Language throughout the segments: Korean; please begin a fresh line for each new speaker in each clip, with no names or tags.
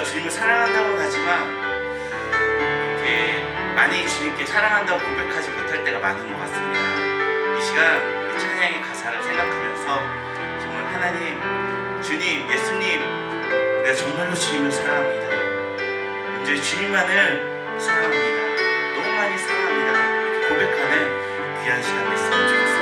우리가 주님을 사랑한다고 하지만 많이 주님께 사랑한다고 고백하지 못할 때가 많은 것 같습니다. 이 시간 찬양의 가사를 생각하면서 정말 하나님, 주님, 예수님, 내가 정말로 주님을 사랑합니다. 이제 주님만을 사랑합니다. 너무 많이 사랑합니다. 이렇게 고백하는 귀한 시간 됐으면 좋겠습니다.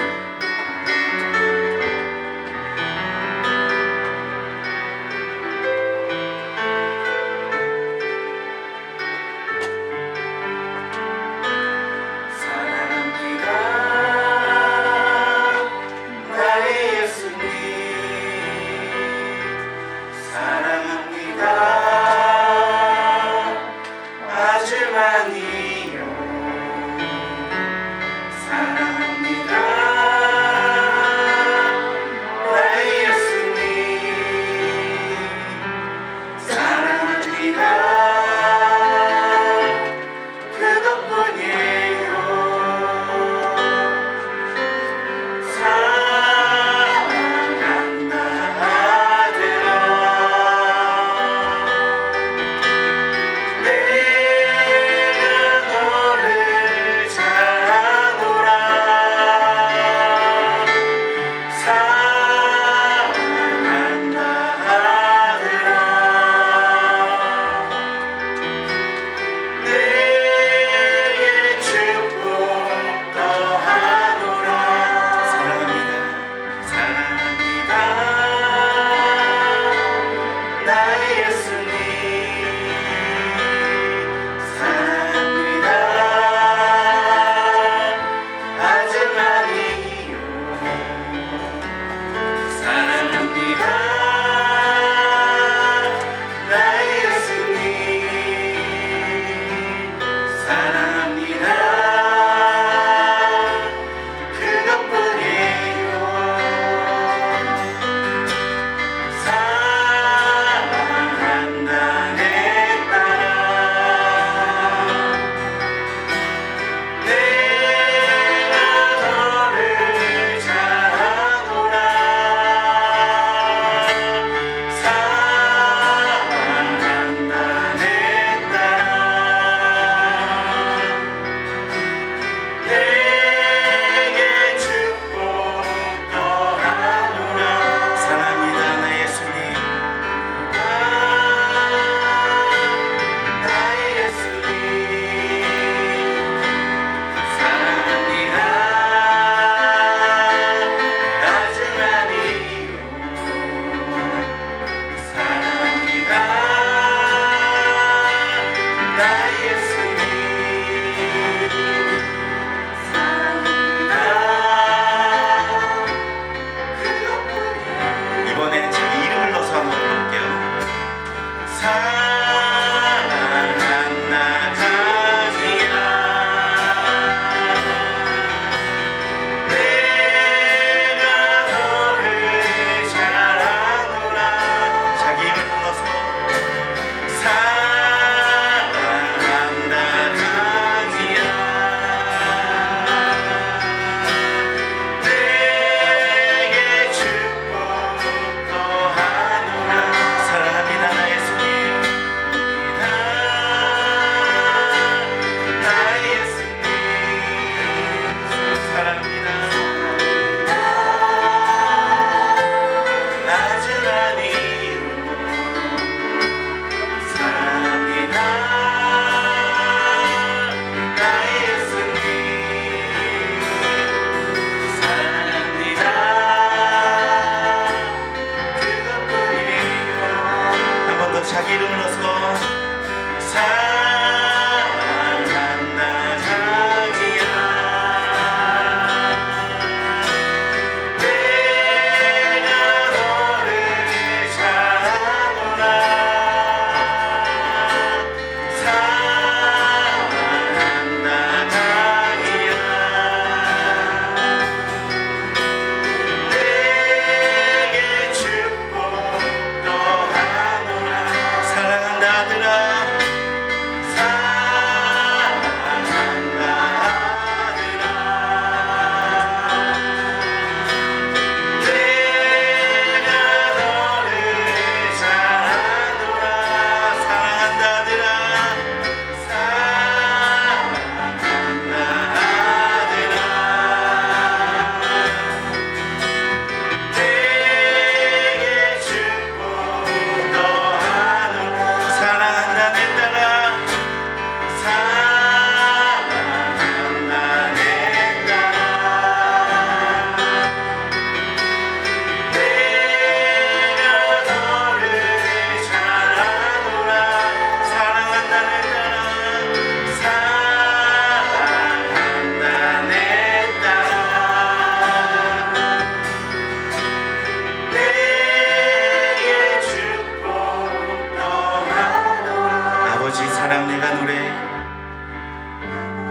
사랑 내가 노래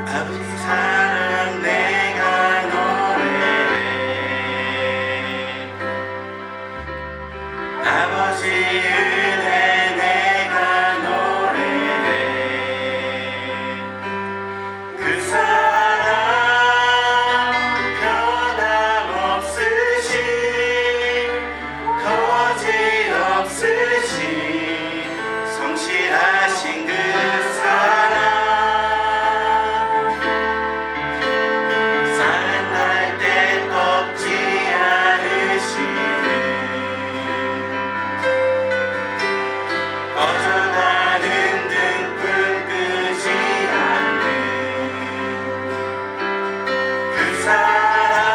아버지 사랑 내가 노래해 아버지 은혜 내가 노래해 그 사랑 변함없으신 거짓없으신 성실하신 그 사랑 사랑할 때 꺾지 않으시는 꺼져가는 등불 끄지 않는 그 사랑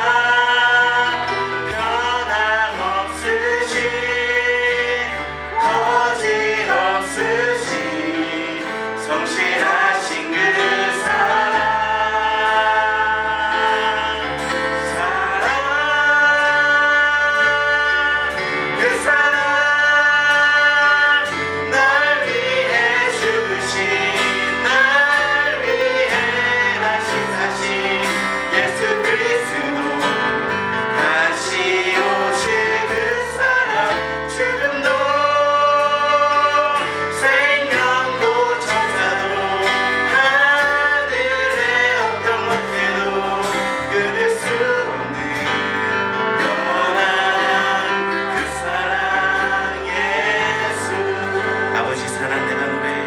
변함없으신 거짓없으신 성실하신 그 사랑 그 사랑 날 위해 죽으신 날 위해 다시 사신 예수 그리스도 다시 오실 그 사랑 죽음도 생명도 천사도 하늘의 어떤 것에도 끊을 수 없는 영원한 그 사랑 예수 아버지 사랑 내가 노래해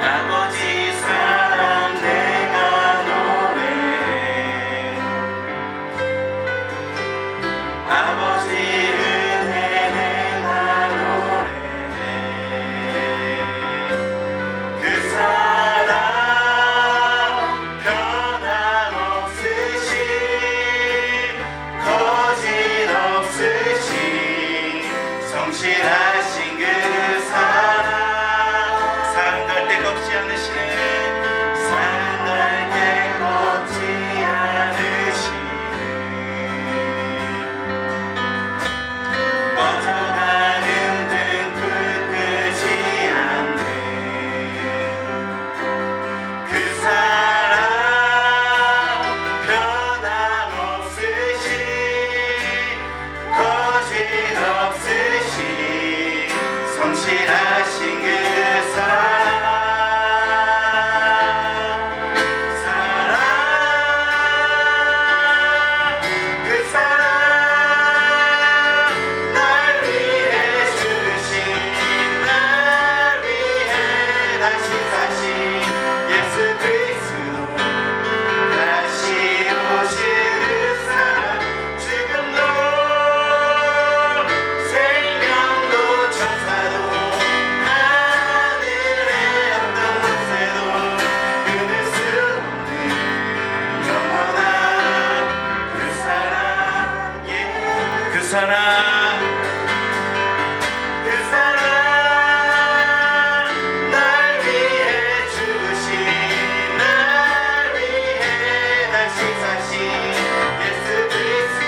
아버지 사랑 내가 노래해 아버지 은혜 내가 노래해 그 사랑 변함없으신 거짓없으신 성실하신 그 사랑 사랑할 때 꺾지 않으시는 사랑할 때 꺾지 않으시는 꺼져가는 등불 끄지 않는 그 사랑 변함없으신 거짓없으신 성실하신 그 사랑 그 사랑 날 위해 죽으신 날 위해 다시 사신 예수 그리스도 다시 오실 그 사랑 지금도 생명도 천사도 하늘의 어떤 곳에도 끊을 수 없는 영원한 그 사랑 그 사랑 그 사랑 날 위해 죽으신 날 위해 다시 사신 예수 그리스도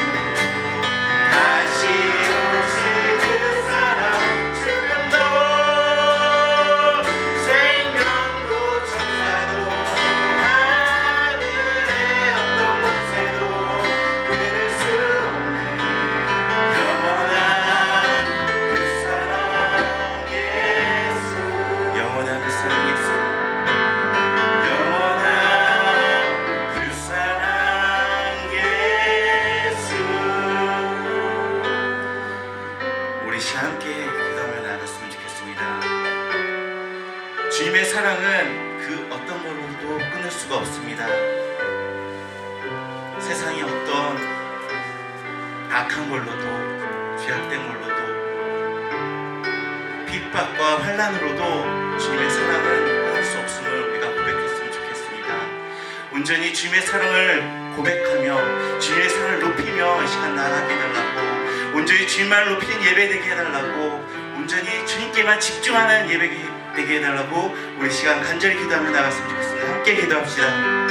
다시 오실 그 사랑 지금도 생명도 천사도 하늘의 어떤 곳에도 끊을 수 없는 영원한 그 사랑 예수 영원한 그 사랑 예수 영원한 그 사랑 예수 우리 시간 함께 기도하며 나갔으면 좋겠습니다. 주님의 사랑은 그 어떤 걸로도 끊을 수가 없습니다. 세상의 어떤 악한 걸로도 죄악된 걸로도 핍박과 환난으로도 주님의 사랑은 끊을 수 없음을 우리가 고백했으면 좋겠습니다. 온전히 주님의 사랑을 고백하며 주님의 사랑을 높이며 이 시간 나아가게 해달라고 온전히 주님만 높이는 예배 되게 해달라고 온전히 주님께만 집중하는 예배 되게 해달라고 우리 시간 간절히 기도하며 나갔으면 좋겠습니다. 함께 기도합시다.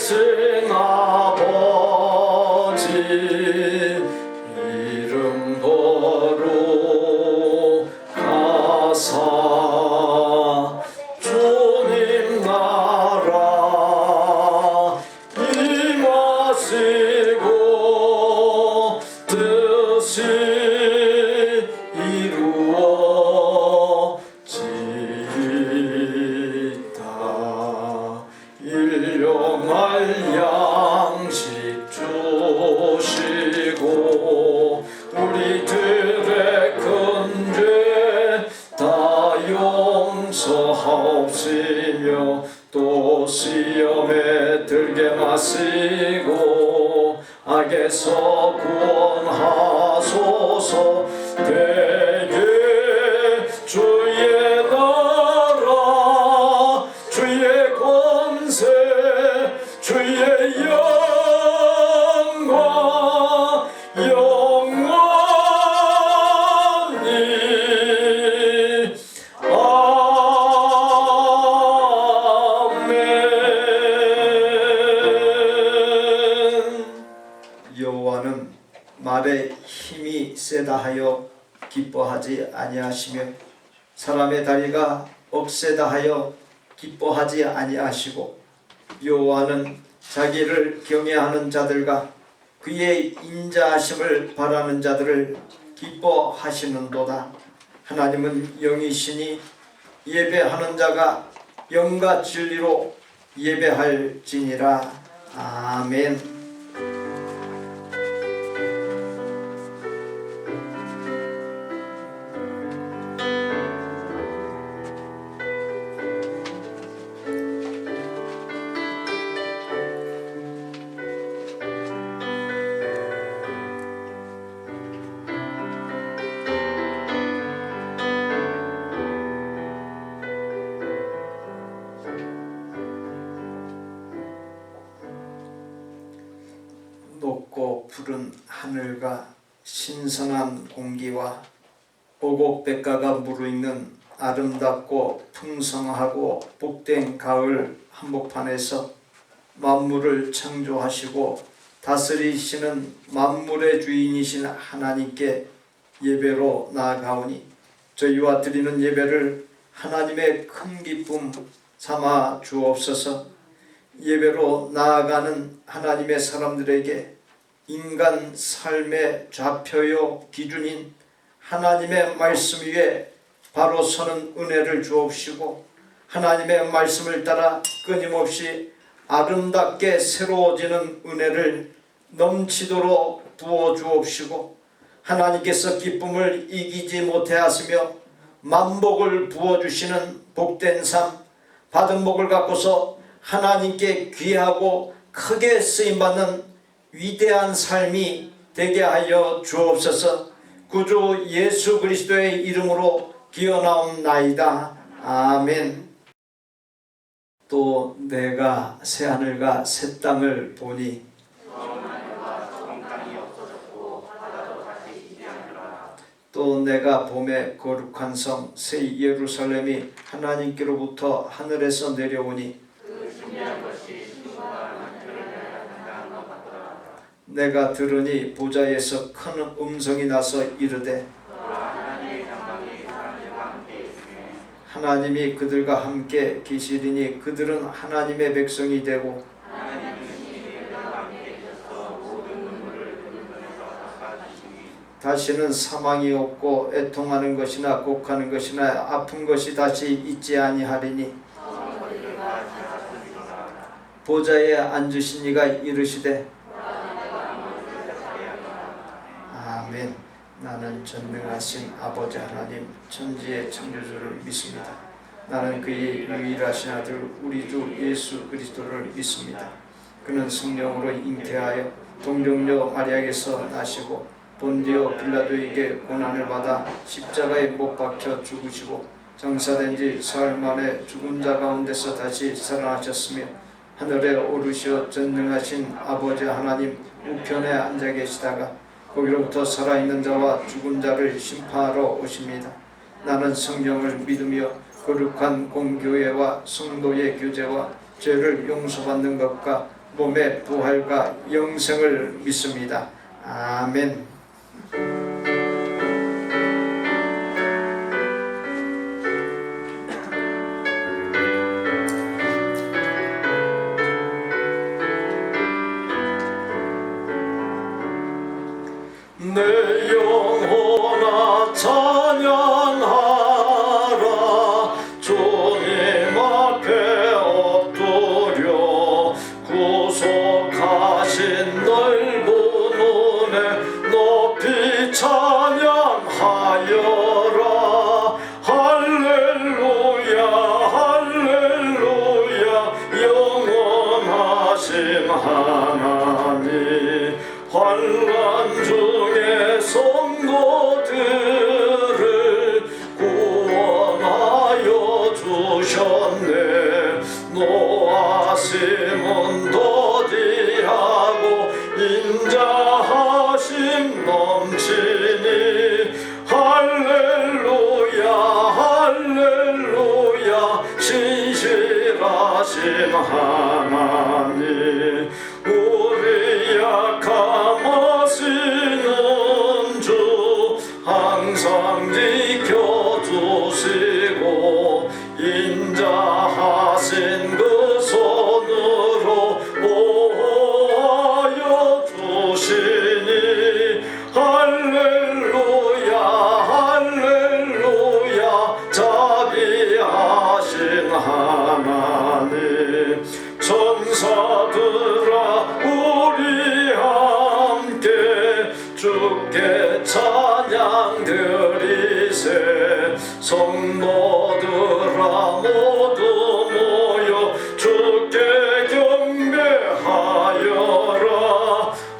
계신 아버지 이름 거룩하사 주님 나라 임하시고 뜻이 이루어지이다. 일용할 양식 주시고 우리들의 큰 죄 다 용서하옵시며 또 시험에 들게 마시고 악에서 구원하소서. 대개 주의 나라 주의 권세 주의 영광 영원히 아멘. 여호와는 말에 힘이 세다 하여 기뻐하지 아니하시며 사람의 다리가 억세다 하여 기뻐하지 아니하시고 여호와는 자기를 경외하는 자들과 그의 인자하심을 바라는 자들을 기뻐하시는도다. 하나님은 영이시니 예배하는 자가 영과 진리로 예배할지니라. 아멘. 높고 푸른 하늘과 신선한 공기와 오곡백과가 무르익는 아름답고 풍성하고 복된 가을 한복판에서 만물을 창조하시고 다스리시는 만물의 주인이신 하나님께 예배로 나아가오니 저희와 드리는 예배를 하나님의 큰 기쁨 삼아 주옵소서. 예배로 나아가는 하나님의 사람들에게 인간 삶의 좌표요 기준인 하나님의 말씀 위에 바로 서는 은혜를 주옵시고 하나님의 말씀을 따라 끊임없이 아름답게 새로워지는 은혜를 넘치도록 부어 주옵시고 하나님께서 기쁨을 이기지 못해 하시며 만복을 부어 주시는 복된 삶 받은 복을 갖고서 하나님께 귀하고 크게 쓰임받는 위대한 삶이 되게 하여 주옵소서. 구주 예수 그리스도의 이름으로 기어나옵나이다. 아멘. 또 내가 새하늘과 새 땅을 보니 또 내가 봄에 거룩한 성 새 예루살렘이 하나님께로부터 하늘에서 내려오니 내가 들으니 보좌에서 큰 음성이 나서 이르되 하나님이 그들과 함께 계시리니 그들은 하나님의 백성이 되고 다시는 사망이 없고 애통하는 것이나 곡하는 것이나 아픈 것이 다시 있지 아니하리니 보좌에 앉으신 이가 이르시되 아멘. 나는 전능하신 아버지 하나님 천지의 창조주를 믿습니다. 나는 그의 유일하신 아들 우리 주 예수 그리스도를 믿습니다. 그는 성령으로 잉태하여 동정녀 마리아에게서 나시고 본디오 빌라도에게 고난을 받아 십자가에 못 박혀 죽으시고 장사된 지 사흘 만에 죽은 자 가운데서 다시 살아나셨으며 하늘에 오르시어 전능하신 아버지 하나님 우편에 앉아 계시다가 거기로부터 살아있는 자와 죽은 자를 심판하러 오십니다. 나는 성령을 믿으며 거룩한 공교회와 성도의 교제와 죄를 용서받는 것과 몸의 부활과 영생을 믿습니다. 아멘. 내 영혼아 찬양하라. 주님 앞에 엎드려 구속하신 넓은 은혜 높이 찬양하여라. 할렐루야 할렐루야 영원하신 하나님 환난 중에 성도들을 구원하여 주셨네. 노하심은 더디하고 인자하심 넘치니 할렐루야 할렐루야 신실하신 하나님 우리 약함 아시는 주 항상 지켜주시고 인자하신 그 손으로 보호하여 주시니 할렐루야 할렐루야 자비하신 하나님 천사들아 우리 함께 주께 찬양 드리세. 성도들아 모두 모여 주께 경배하여라.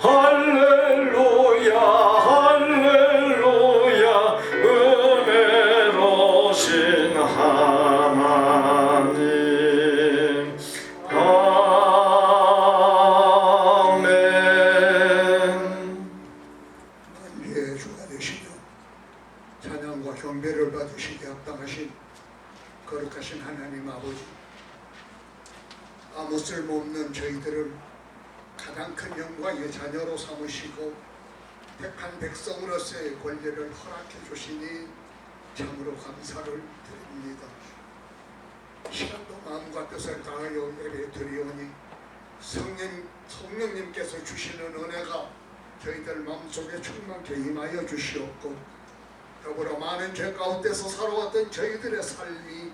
할렐루야 할렐루야 은혜로우신 하나님
만주의 주가 되시며 찬양과 경배를 받으시기에 합당하신 거룩하신 하나님 아버지, 아무 쓸모없는 저희들을 가장 큰 영광의 자녀로 삼으시고 택한 백성으로서의 권리를 허락해 주시니 참으로 감사를 드립니다. 시간도 마음과 뜻을 다하여 예배 드리오니 성령님께서 주시는 은혜가 저희들 마음속에 충만케 임하여 주시옵고 더불어 많은 죄 가운데서 살아왔던 저희들의 삶이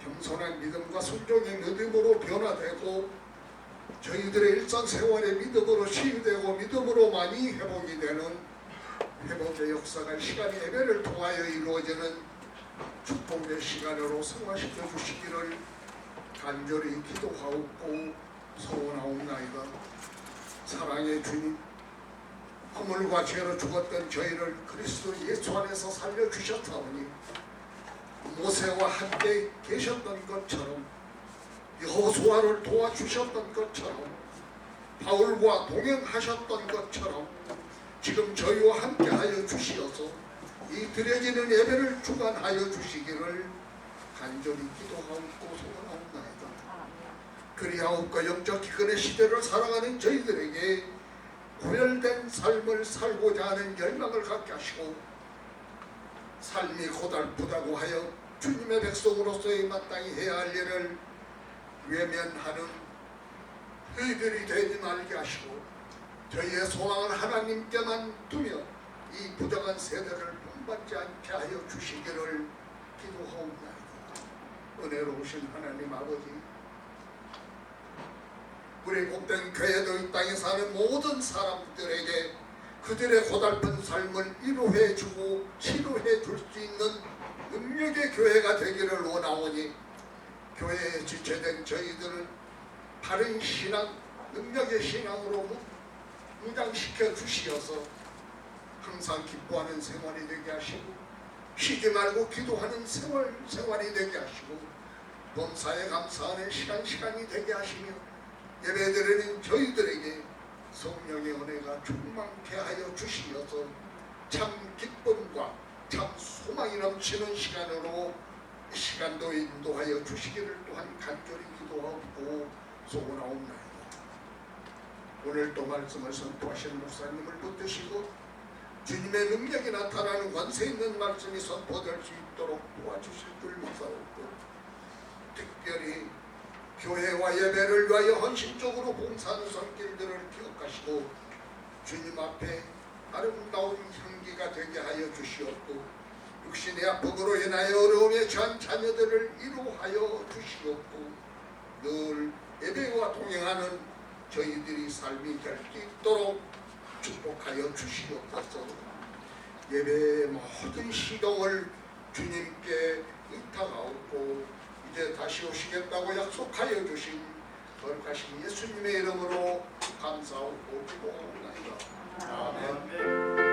겸손한 믿음과 순종의 믿음으로 변화되고 저희들의 일상생활의 믿음으로 치유되고 믿음으로 많이 회복이 되는 회복의 역사가 시간 예배를 통하여 이루어지는 축복의 시간으로 승화시켜 주시기를 간절히 기도하옵고 소원하옵나이다. 사랑의 주님, 허물과 죄로 죽었던 저희를 그리스도 예수 안에서 살려주셨사오니 모세와 함께 계셨던 것처럼 여호수아를 도와주셨던 것처럼 바울과 동행하셨던 것처럼 지금 저희와 함께하여 주시어서 이 드려지는 예배를 주관하여 주시기를 간절히 기도하옵고 소원하옵나이다. 그리하옵고 영적 기근의 시대를 살아가는 저희들에게 구별된 삶을 살고자 하는 열망을 갖게 하시고 삶이 고달프다고 하여 주님의 백성으로서의 마땅히 해야 할 일을 외면하는 저희들이 되지 말게 하시고 저희의 소망을 하나님께만 두며 이 부정한 세대를 본받지 않게 하여 주시기를 기도하옵나이다. 은혜로우신 하나님 아버지, 우리 복된 교회도 이 땅에 사는 모든 사람들에게 그들의 고달픈 삶을 위로해주고 치료해 줄 수 있는 능력의 교회가 되기를 원하오니 교회에 지체된 저희들을 바른 신앙, 능력의 신앙으로 무장시켜 주시어서 항상 기뻐하는 생활이 되게 하시고 쉬지 말고 기도하는 생활이 되게 하시고 범사에 감사하는 시간이 되게 하시며 예배드리는 저희들에게 성령의 은혜가 충만케 하여 주시어서 참 기쁨과 참 소망이 넘치는 시간으로 이 시간도 인도하여 주시기를 또한 간절히 기도하고 소원하옵나이다. 오늘도 말씀을 선포하신 목사님을 붙드시고 주님의 능력이 나타나는 권세 있는 말씀이 선포될 수 있도록 도와주실 줄 믿사옵고, 특별히 교회와 예배를 위하여 헌신적으로 봉사하는 손길들을 기억하시고 주님 앞에 아름다운 향기가 되게 하여 주시옵고, 육신의 아픔으로 인하여 어려움에 처한 자녀들을 위로하여 주시옵고, 늘 예배와 동행하는 저희들이 삶이 될 수 있도록 축복하여 주시옵소서. 예배의 모든 시동을 주님께 의탁하옵고, 이제 다시 오시겠다고 약속하여 주신 거룩하신 예수님의 이름으로 감사하고 기도하옵나이다. 아멘.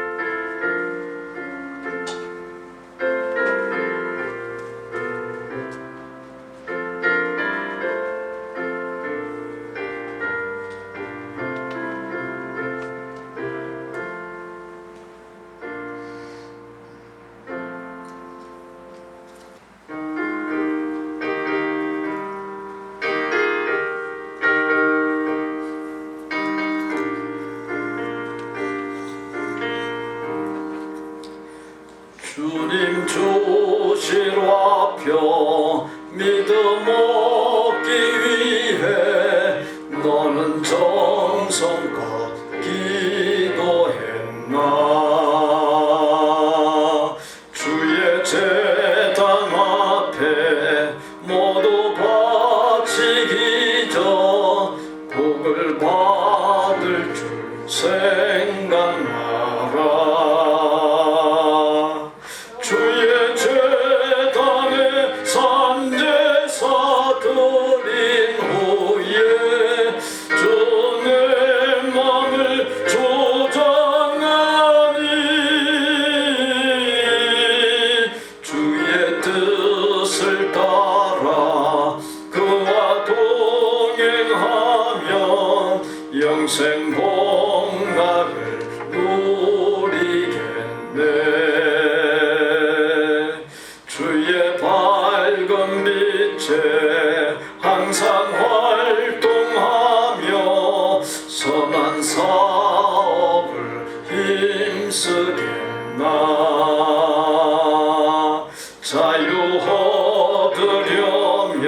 주님 주실 화표 믿음 얻기 위해 너는 정성껏 기도했나. 주의 제단 앞에 모두 바치기 전 복을 받을 줄 생각나라. 주의 제단에 산제사 드린 후에 주의 맘을 조장하니 주의 뜻을 따라 그와 동행하면 영생 복락을 누리겠네. 주의 밝은 빛에 항상 활동하며 선한 사업을 힘쓰겠나. 자유 얻으려면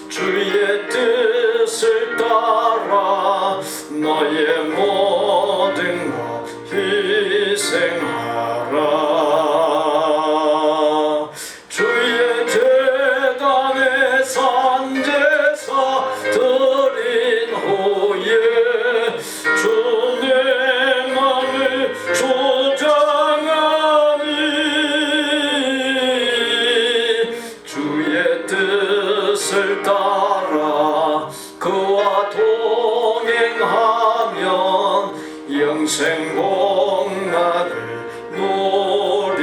주의 뜻을 따라 너의 모든 것 희생하라. 주의 제단에 산제사 드린 후에 주의 맘을 조장하니 주의 뜻을 따라 그와 동행하면 영생 복락을 누리겠네.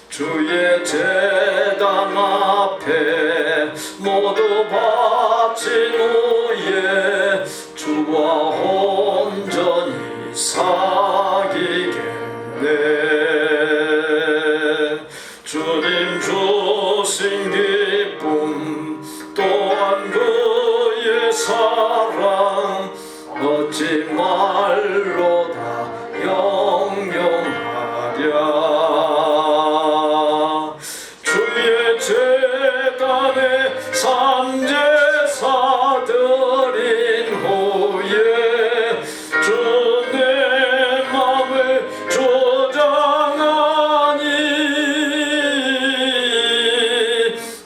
주의 제단 앞에 모두 바친 후에 주와 온전히 사귀겠네. 주님 주신 기쁨 또한 그의 사랑 어찌 말로 다 영영하랴. 주의 제단에 산제사 드린 후에 주의 맘을 조장하니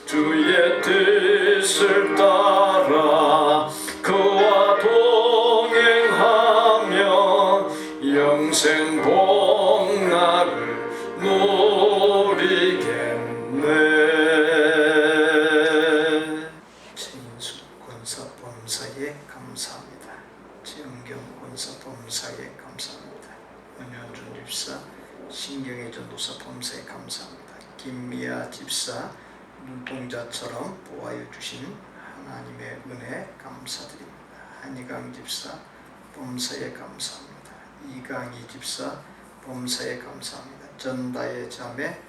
주의 뜻을 따라 그와 동행하면 영생 복락을 누리겠네. 최인수 권사범사에 감사합니다. 최영경 권사범사에 감사합니다. 은현준 집사, 신경의 전도사 범사에 감사합니다. 김미아 집사, 눈동자처럼 보아해 주신 하나님의 은혜 감사드립니다. 한희강 집사 범사에 감사합니다. 이강희 집사 범사에 감사합니다. 전다의 자매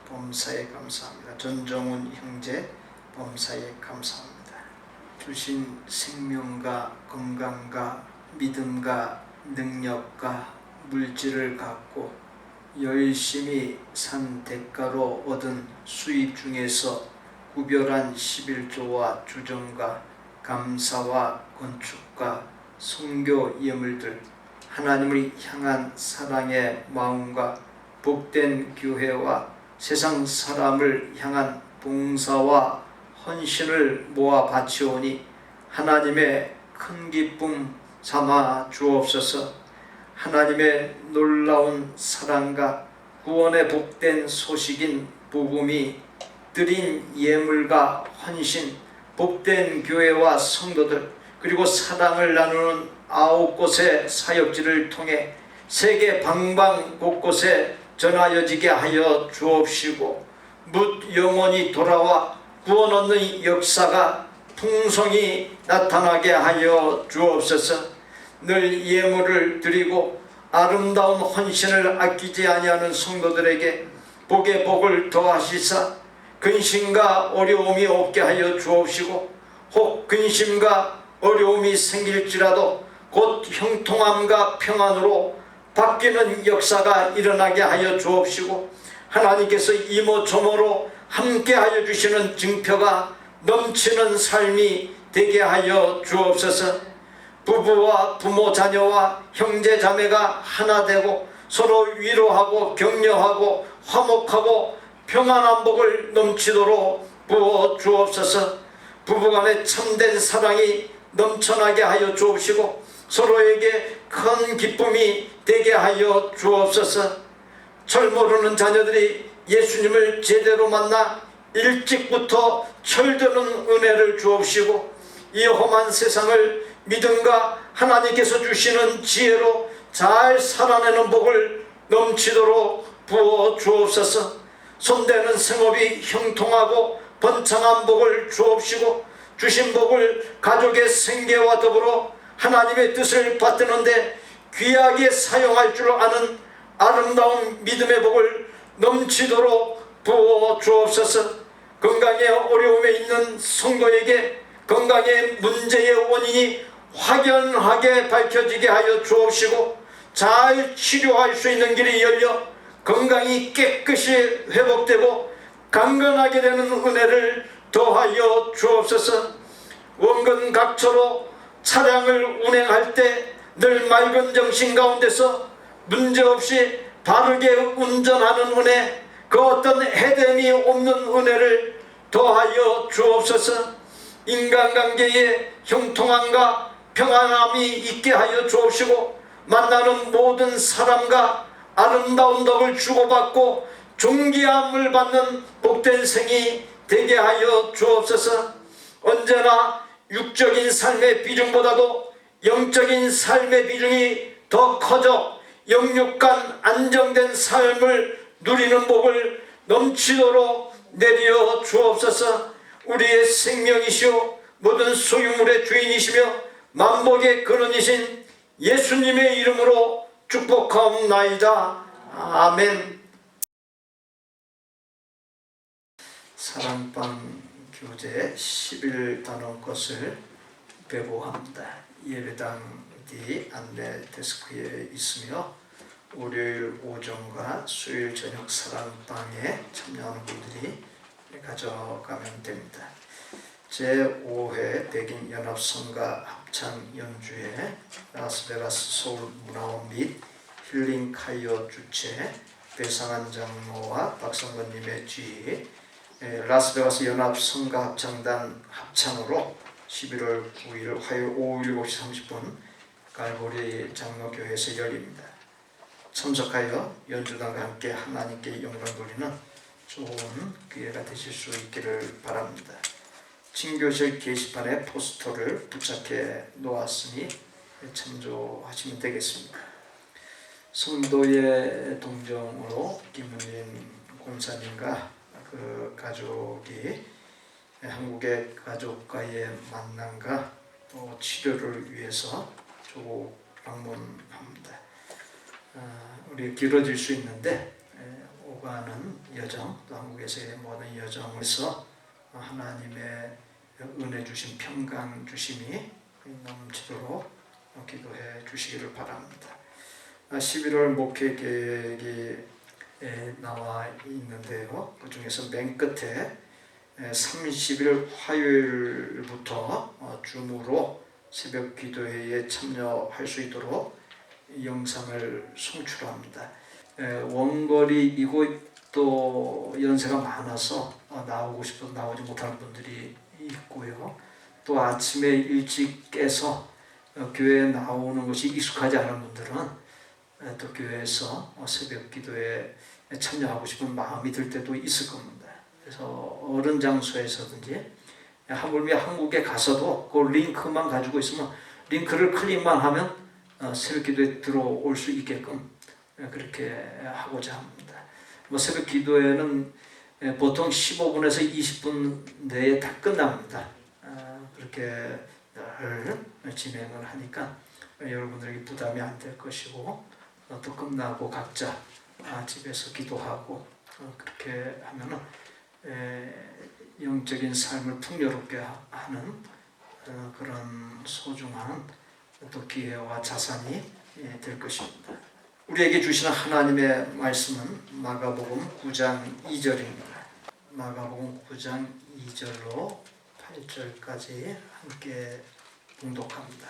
범사에 감사합니다. 전정훈 형제 범사에 감사합니다. 주신 생명과 건강과 믿음과 능력과 물질을 갖고 열심히 산 대가로 얻은 수입 중에서 구별한 11조와 주정과 감사와 건축과 선교 예물들, 하나님을 향한 사랑의 마음과 복된 교회와 세상 사람을 향한 봉사와 헌신을 모아 바치오니 하나님의 큰 기쁨 삼아 주옵소서. 하나님의 놀라운 사랑과 구원의 복된 소식인 복음이 드린 예물과 헌신, 복된 교회와 성도들, 그리고 사랑을 나누는 9곳의 사역지를 통해 세계 방방 곳곳에 전하여지게 하여 주옵시고, 묻 영원히 돌아와 구원 얻는 역사가 풍성히 나타나게 하여 주옵소서. 늘 예물을 드리고 아름다운 헌신을 아끼지 아니하는 성도들에게 복의 복을 더하시사 근심과 어려움이 없게 하여 주옵시고, 혹 근심과 어려움이 생길지라도 곧 형통함과 평안으로 바뀌는 역사가 일어나게 하여 주옵시고, 하나님께서 이모저모로 함께 하여 주시는 증표가 넘치는 삶이 되게 하여 주옵소서. 부부와 부모 자녀와 형제 자매가 하나 되고 서로 위로하고 격려하고 화목하고 평안한 복을 넘치도록 부어 주옵소서. 부부간의 참된 사랑이 넘쳐나게 하여 주옵시고 서로에게 큰 기쁨이 되게 하여 주옵소서. 철 모르는 자녀들이 예수님을 제대로 만나 일찍부터 철드는 은혜를 주옵시고, 이 험한 세상을 믿음과 하나님께서 주시는 지혜로 잘 살아내는 복을 넘치도록 부어 주옵소서. 손대는 생업이 형통하고 번창한 복을 주옵시고, 주신 복을 가족의 생계와 더불어 하나님의 뜻을 받드는데 귀하게 사용할 줄 아는 아름다운 믿음의 복을 넘치도록 부어 주옵소서. 건강의 어려움에 있는 성도에게 건강의 문제의 원인이 확연하게 밝혀지게 하여 주옵시고, 잘 치료할 수 있는 길이 열려 건강이 깨끗이 회복되고 강건하게 되는 은혜를 더하여 주옵소서. 원근 각처로 차량을 운행할 때 늘 맑은 정신 가운데서 문제없이 바르게 운전하는 은혜, 그 어떤 해됨이 없는 은혜를 더하여 주옵소서. 인간관계에 형통함과 평안함이 있게 하여 주옵시고, 만나는 모든 사람과 아름다운 덕을 주고받고 존귀함을 받는 복된 생이 되게 하여 주옵소서. 언제나 육적인 삶의 비중보다도 영적인 삶의 비중이 더 커져 영육간 안정된 삶을 누리는 복을 넘치도록 내려 주옵소서. 우리의 생명이시오 모든 소유물의 주인이시며 만복의 근원이신 예수님의 이름으로 축복하옵나이다. 아멘. 사랑방 교재 11단원 것을 배부합니다. 예배당 뒤 안내 데스크에 있으며 월요일 오전과 수요일 저녁 사랑방에 참여하는 분들이 가져가면 됩니다. 제5회 백인 연합성가 합창 연주회 라스베가스 서울문화원 및 힐링카이어 주최 배상한 장로와 박성건님의 지휘 라스베가스 연합성가 합창단 합창으로 11월 9일 화요일 오후 7시 30분 갈보리 장로교회에서 열립니다. 참석하여 연주단과 함께 하나님께 영광 돌리는 좋은 기회가 되실 수 있기를 바랍니다. 친교실 게시판에 포스터를 부착해 놓았으니 참조하시면 되겠습니다. 성도의 동정으로 김은진 공사님과 그 가족이 한국의 가족과의 만남과 또 치료를 위해서 조국 방문합니다. 우리 길어질 수 있는데 오가는 여정, 또 한국에서의 모든 여정에서 하나님의 은혜 주심, 평강 주심이 넘치도록 기도해 주시기를 바랍니다. 11월 목회 계획이 나와 있는데요. 그 중에서 맨 끝에 30일 화요일부터 줌으로 새벽 기도회에 참여할 수 있도록 영상을 송출합니다. 원거리이고 또 연세가 많아서 나오고 싶어서 나오지 못하는 분들이 있고요. 또 아침에 일찍 깨서 교회에 나오는 것이 익숙하지 않은 분들은 또 교회에서 새벽 기도에 참여하고 싶은 마음이 들 때도 있을 겁니다. 그래서 어른 장소에서든지 하물며 한국에 가서도 그 링크만 가지고 있으면 링크를 클릭만 하면 새벽 기도에 들어올 수 있게끔 그렇게 하고자 합니다. 새벽 기도에는 보통 15분에서 20분 내에 다 끝납니다. 그렇게 진행을 하니까 여러분들에게 부담이 안 될 것이고 또 끝나고 각자 집에서 기도하고 그렇게 하면은 영적인 삶을 풍요롭게 하는 그런 소중한 또 기회와 자산이 될 것입니다. 우리에게 주시는 하나님의 말씀은 마가복음 9장 2절입니다. 마가복음 9장 2절로 8절까지 함께 봉독합니다.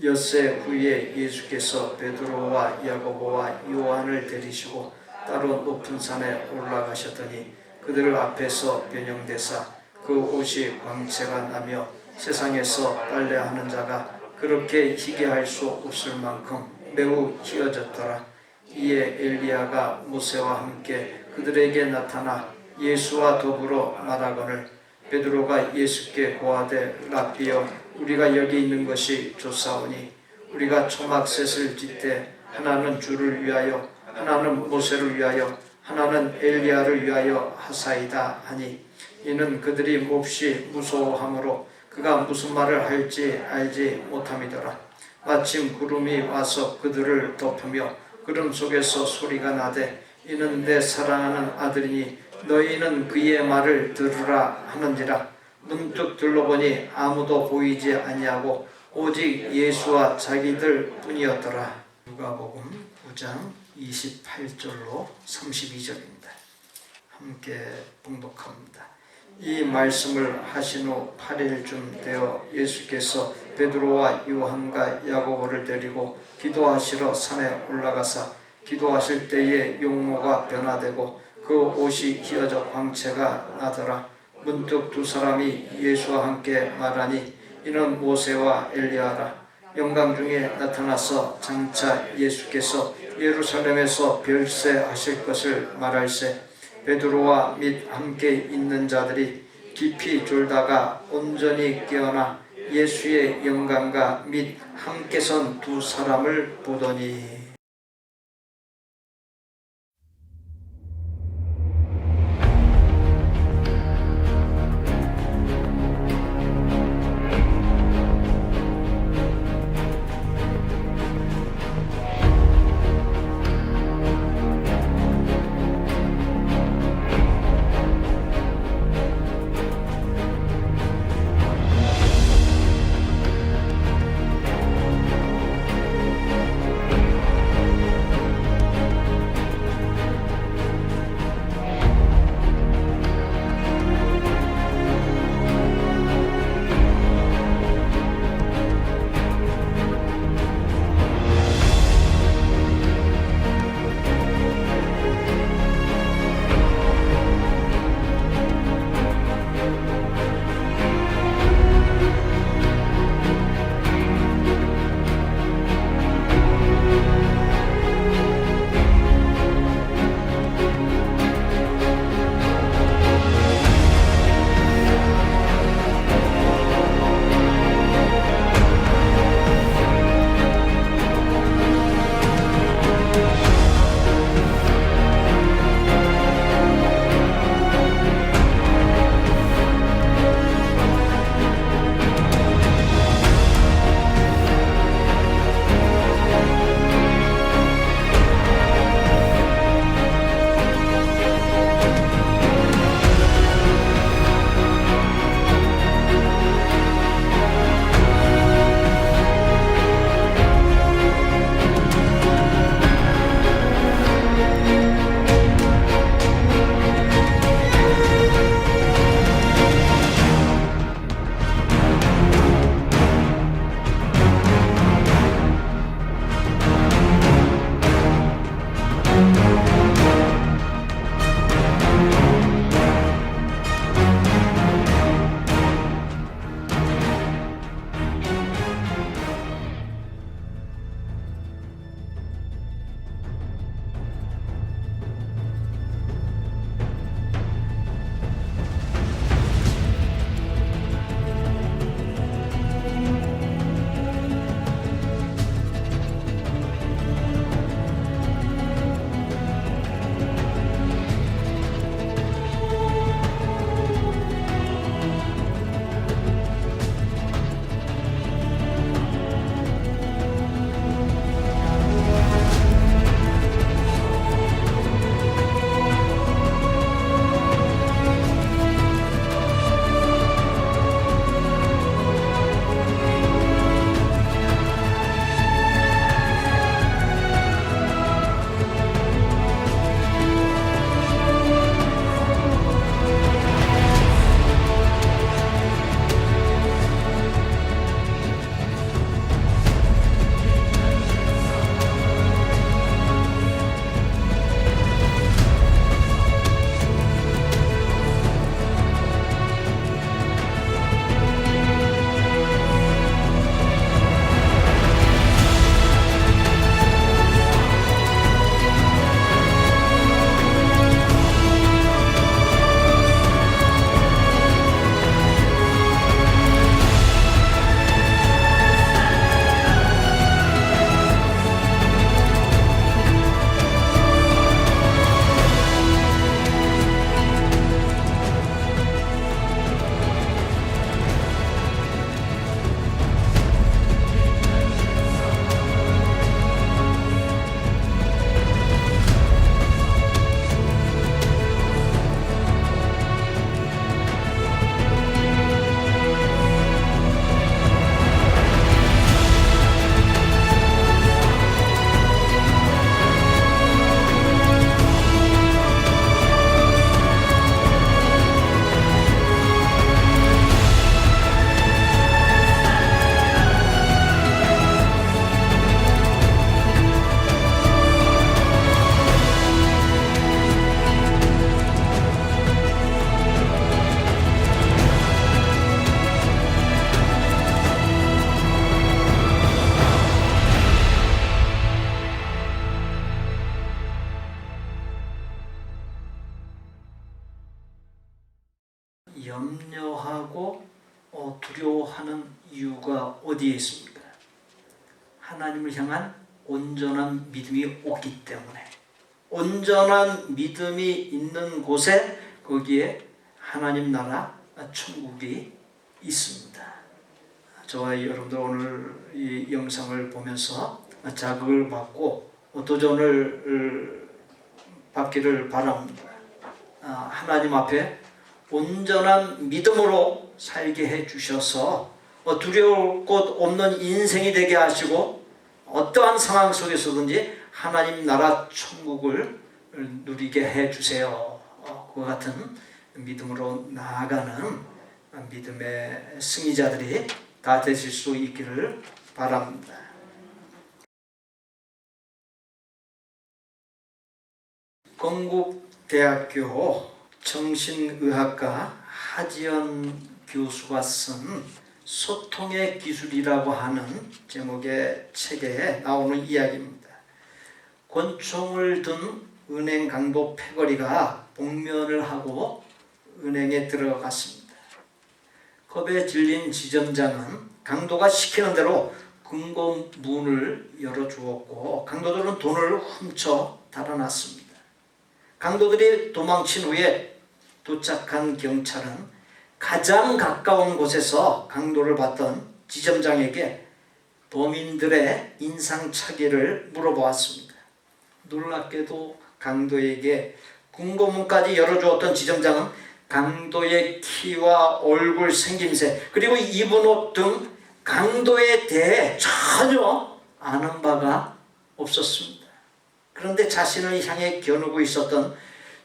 엿새 후에 예수께서 베드로와 야고보와 요한을 데리시고 따로 높은 산에 올라가셨더니 그들 앞에서 변형되사 그 옷이 광채가 나며 세상에서 빨래하는 자가 그렇게 희게 할 수 없을 만큼 매우 희어졌더라. 이에 엘리야가 모세와 함께 그들에게 나타나 예수와 더불어 말하거늘 베드로가 예수께 고하되 랍비여 우리가 여기 있는 것이 좋사오니 우리가 초막셋을 짓되 하나는 주를 위하여 하나는 모세를 위하여 하나는 엘리야를 위하여 하사이다 하니 이는 그들이 몹시 무서워하므로 그가 무슨 말을 할지 알지 못함이더라. 마침 구름이 와서 그들을 덮으며 구름 속에서 소리가 나되 이는 내 사랑하는 아들이니 너희는 그의 말을 들으라 하는지라. 문득 둘러보니 아무도 보이지 아니하고 오직 예수와 자기들 뿐이었더라. 누가복음 9장 28절로 32절입니다. 함께 봉독합니다. 이 말씀을 하신 후 8일쯤 되어 예수께서 베드로와 요한과 야고보를 데리고 기도하시러 산에 올라가사 기도하실 때에 용모가 변화되고 그 옷이 휘어져 광채가 나더라. 문득 두 사람이 예수와 함께 말하니 이는 모세와 엘리야라. 영광 중에 나타나서 장차 예수께서 예루살렘에서 별세하실 것을 말할세 베드로와 및 함께 있는 자들이 깊이 졸다가 온전히 깨어나 예수의 영광과 및 함께 선 두 사람을 보더니 두려워하는 이유가 어디에 있습니까? 하나님을 향한 온전한 믿음이 없기 때문에. 온전한 믿음이 있는 곳에 거기에 하나님 나라 천국이 있습니다. 저와 여러분들 오늘 이 영상을 보면서 자극을 받고 도전을 받기를 바랍니다. 하나님 앞에 온전한 믿음으로 살게 해주셔서 두려울 것 없는 인생이 되게 하시고 어떠한 상황 속에서든지 하나님 나라 천국을 누리게 해주세요. 그와 같은 믿음으로 나아가는 믿음의 승리자들이 다 되실 수 있기를 바랍니다. 건국대학교 정신의학과 하지연 교수가 쓴 소통의 기술이라고 하는 제목의 책에 나오는 이야기입니다. 권총을 든 은행 강도 패거리가 복면을 하고 은행에 들어갔습니다. 겁에 질린 지점장은 강도가 시키는 대로 금고 문을 열어주었고 강도들은 돈을 훔쳐 달아났습니다. 강도들이 도망친 후에 도착한 경찰은 가장 가까운 곳에서 강도를 봤던 지점장에게 범인들의 인상착의를 물어보았습니다. 놀랍게도 강도에게 금고문까지 열어주었던 지점장은 강도의 키와 얼굴 생김새 그리고 입은 옷 등 강도에 대해 전혀 아는 바가 없었습니다. 그런데 자신을 향해 겨누고 있었던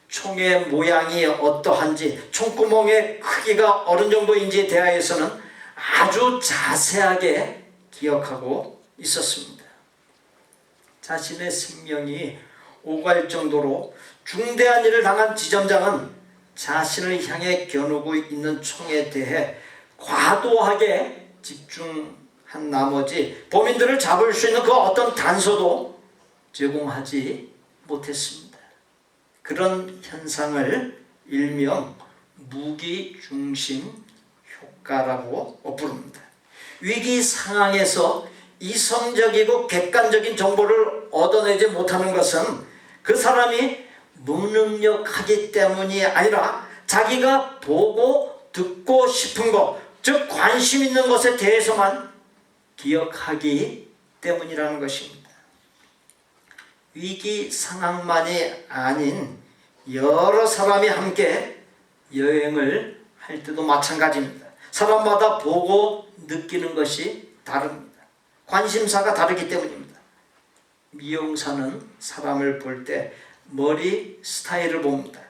총의 모양이 어떠한지 총구멍의 크기가 어느 정도인지에 대하여서는 아주 자세하게 기억하고 있었습니다. 자신의 생명이 오갈 정도로 중대한 일을 당한 지점장은 자신을 향해 겨누고 있는 총에 대해 과도하게 집중한 나머지 범인들을 잡을 수 있는 그 어떤 단서도 제공하지 못했습니다. 그런 현상을 일명 무기중심 효과라고 부릅니다. 위기 상황에서 이성적이고 객관적인 정보를 얻어내지 못하는 것은 그 사람이 무능력하기 때문이 아니라 자기가 보고 듣고 싶은 것, 즉 관심 있는 것에 대해서만 기억하기 때문이라는 것입니다. 위기 상황만이 아닌 여러 사람이 함께 여행을 할 때도 마찬가지입니다. 사람마다 보고 느끼는 것이 다릅니다. 관심사가 다르기 때문입니다. 미용사는 사람을 볼 때 머리 스타일을 봅니다.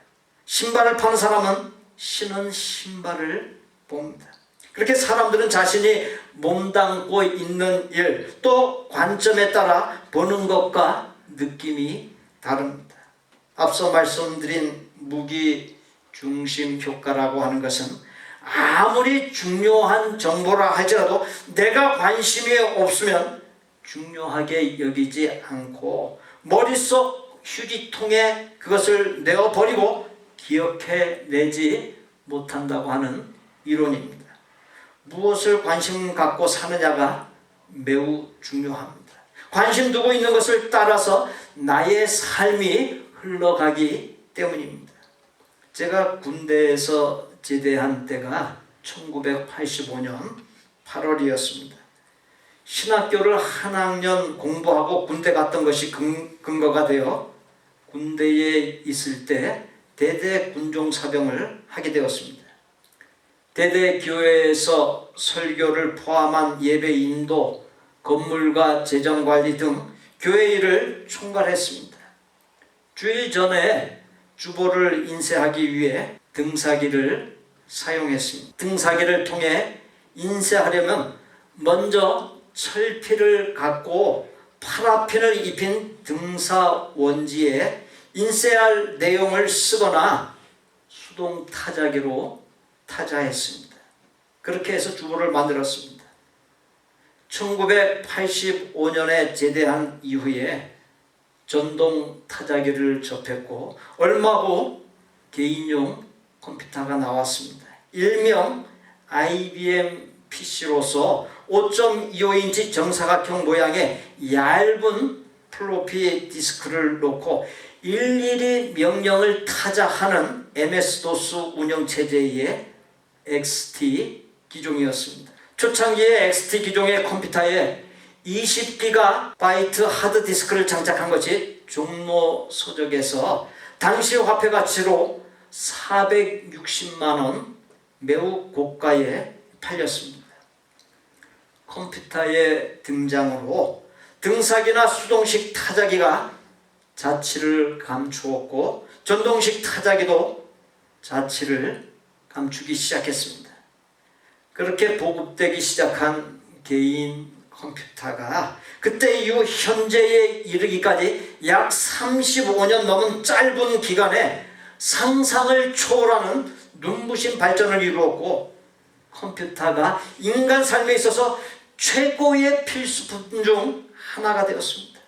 신발을 파는 사람은 신은 신발을 봅니다. 그렇게 사람들은 자신이 몸담고 있는 일, 또 관점에 따라 보는 것과 느낌이 다릅니다. 앞서 말씀드린 무기중심 효과라고 하는 것은 아무리 중요한 정보라 할지라도 내가 관심이 없으면 중요하게 여기지 않고 머릿속 휴지통에 그것을 내어버리고 기억해내지 못한다고 하는 이론입니다. 무엇을 관심 갖고 사느냐가 매우 중요합니다. 관심 두고 있는 것을 따라서 나의 삶이 흘러가기 때문입니다. 제가 군대에서 제대한 때가 1985년 8월이었습니다. 신학교를 한 학년 공부하고 군대 갔던 것이 근거가 되어 군대에 있을 때 대대 군종사병을 하게 되었습니다. 대대 교회에서 설교를 포함한 예배 인도, 건물과 재정관리 등 교회 일을 총괄했습니다. 주일 전에 주보를 인쇄하기 위해 등사기를 사용했습니다. 등사기를 통해 인쇄하려면 먼저 철피를 갖고 파라핀을 입힌 등사원지에 인쇄할 내용을 쓰거나 수동 타자기로 타자했습니다. 그렇게 해서 주보를 만들었습니다. 1985년에 제대한 이후에 전동 타자기를 접했고 얼마 후 개인용 컴퓨터가 나왔습니다. 일명 IBM PC로서 5.25인치 정사각형 모양의 얇은 플로피 디스크를 놓고 일일이 명령을 타자하는 MS-DOS 운영체제의 XT 기종이었습니다. 초창기의 XT 기종의 컴퓨터에 20GB 하드디스크를 장착한 것이 종로 서적에서 당시 화폐 가치로 460만원 매우 고가에 팔렸습니다. 컴퓨터의 등장으로 등사기나 수동식 타자기가 자취를 감추었고 전동식 타자기도 자취를 감추기 시작했습니다. 그렇게 보급되기 시작한 개인 컴퓨터가 그때 이후 현재에 이르기까지 약 35년 넘은 짧은 기간에 상상을 초월하는 눈부신 발전을 이루었고 컴퓨터가 인간 삶에 있어서 최고의 필수품 중 하나가 되었습니다.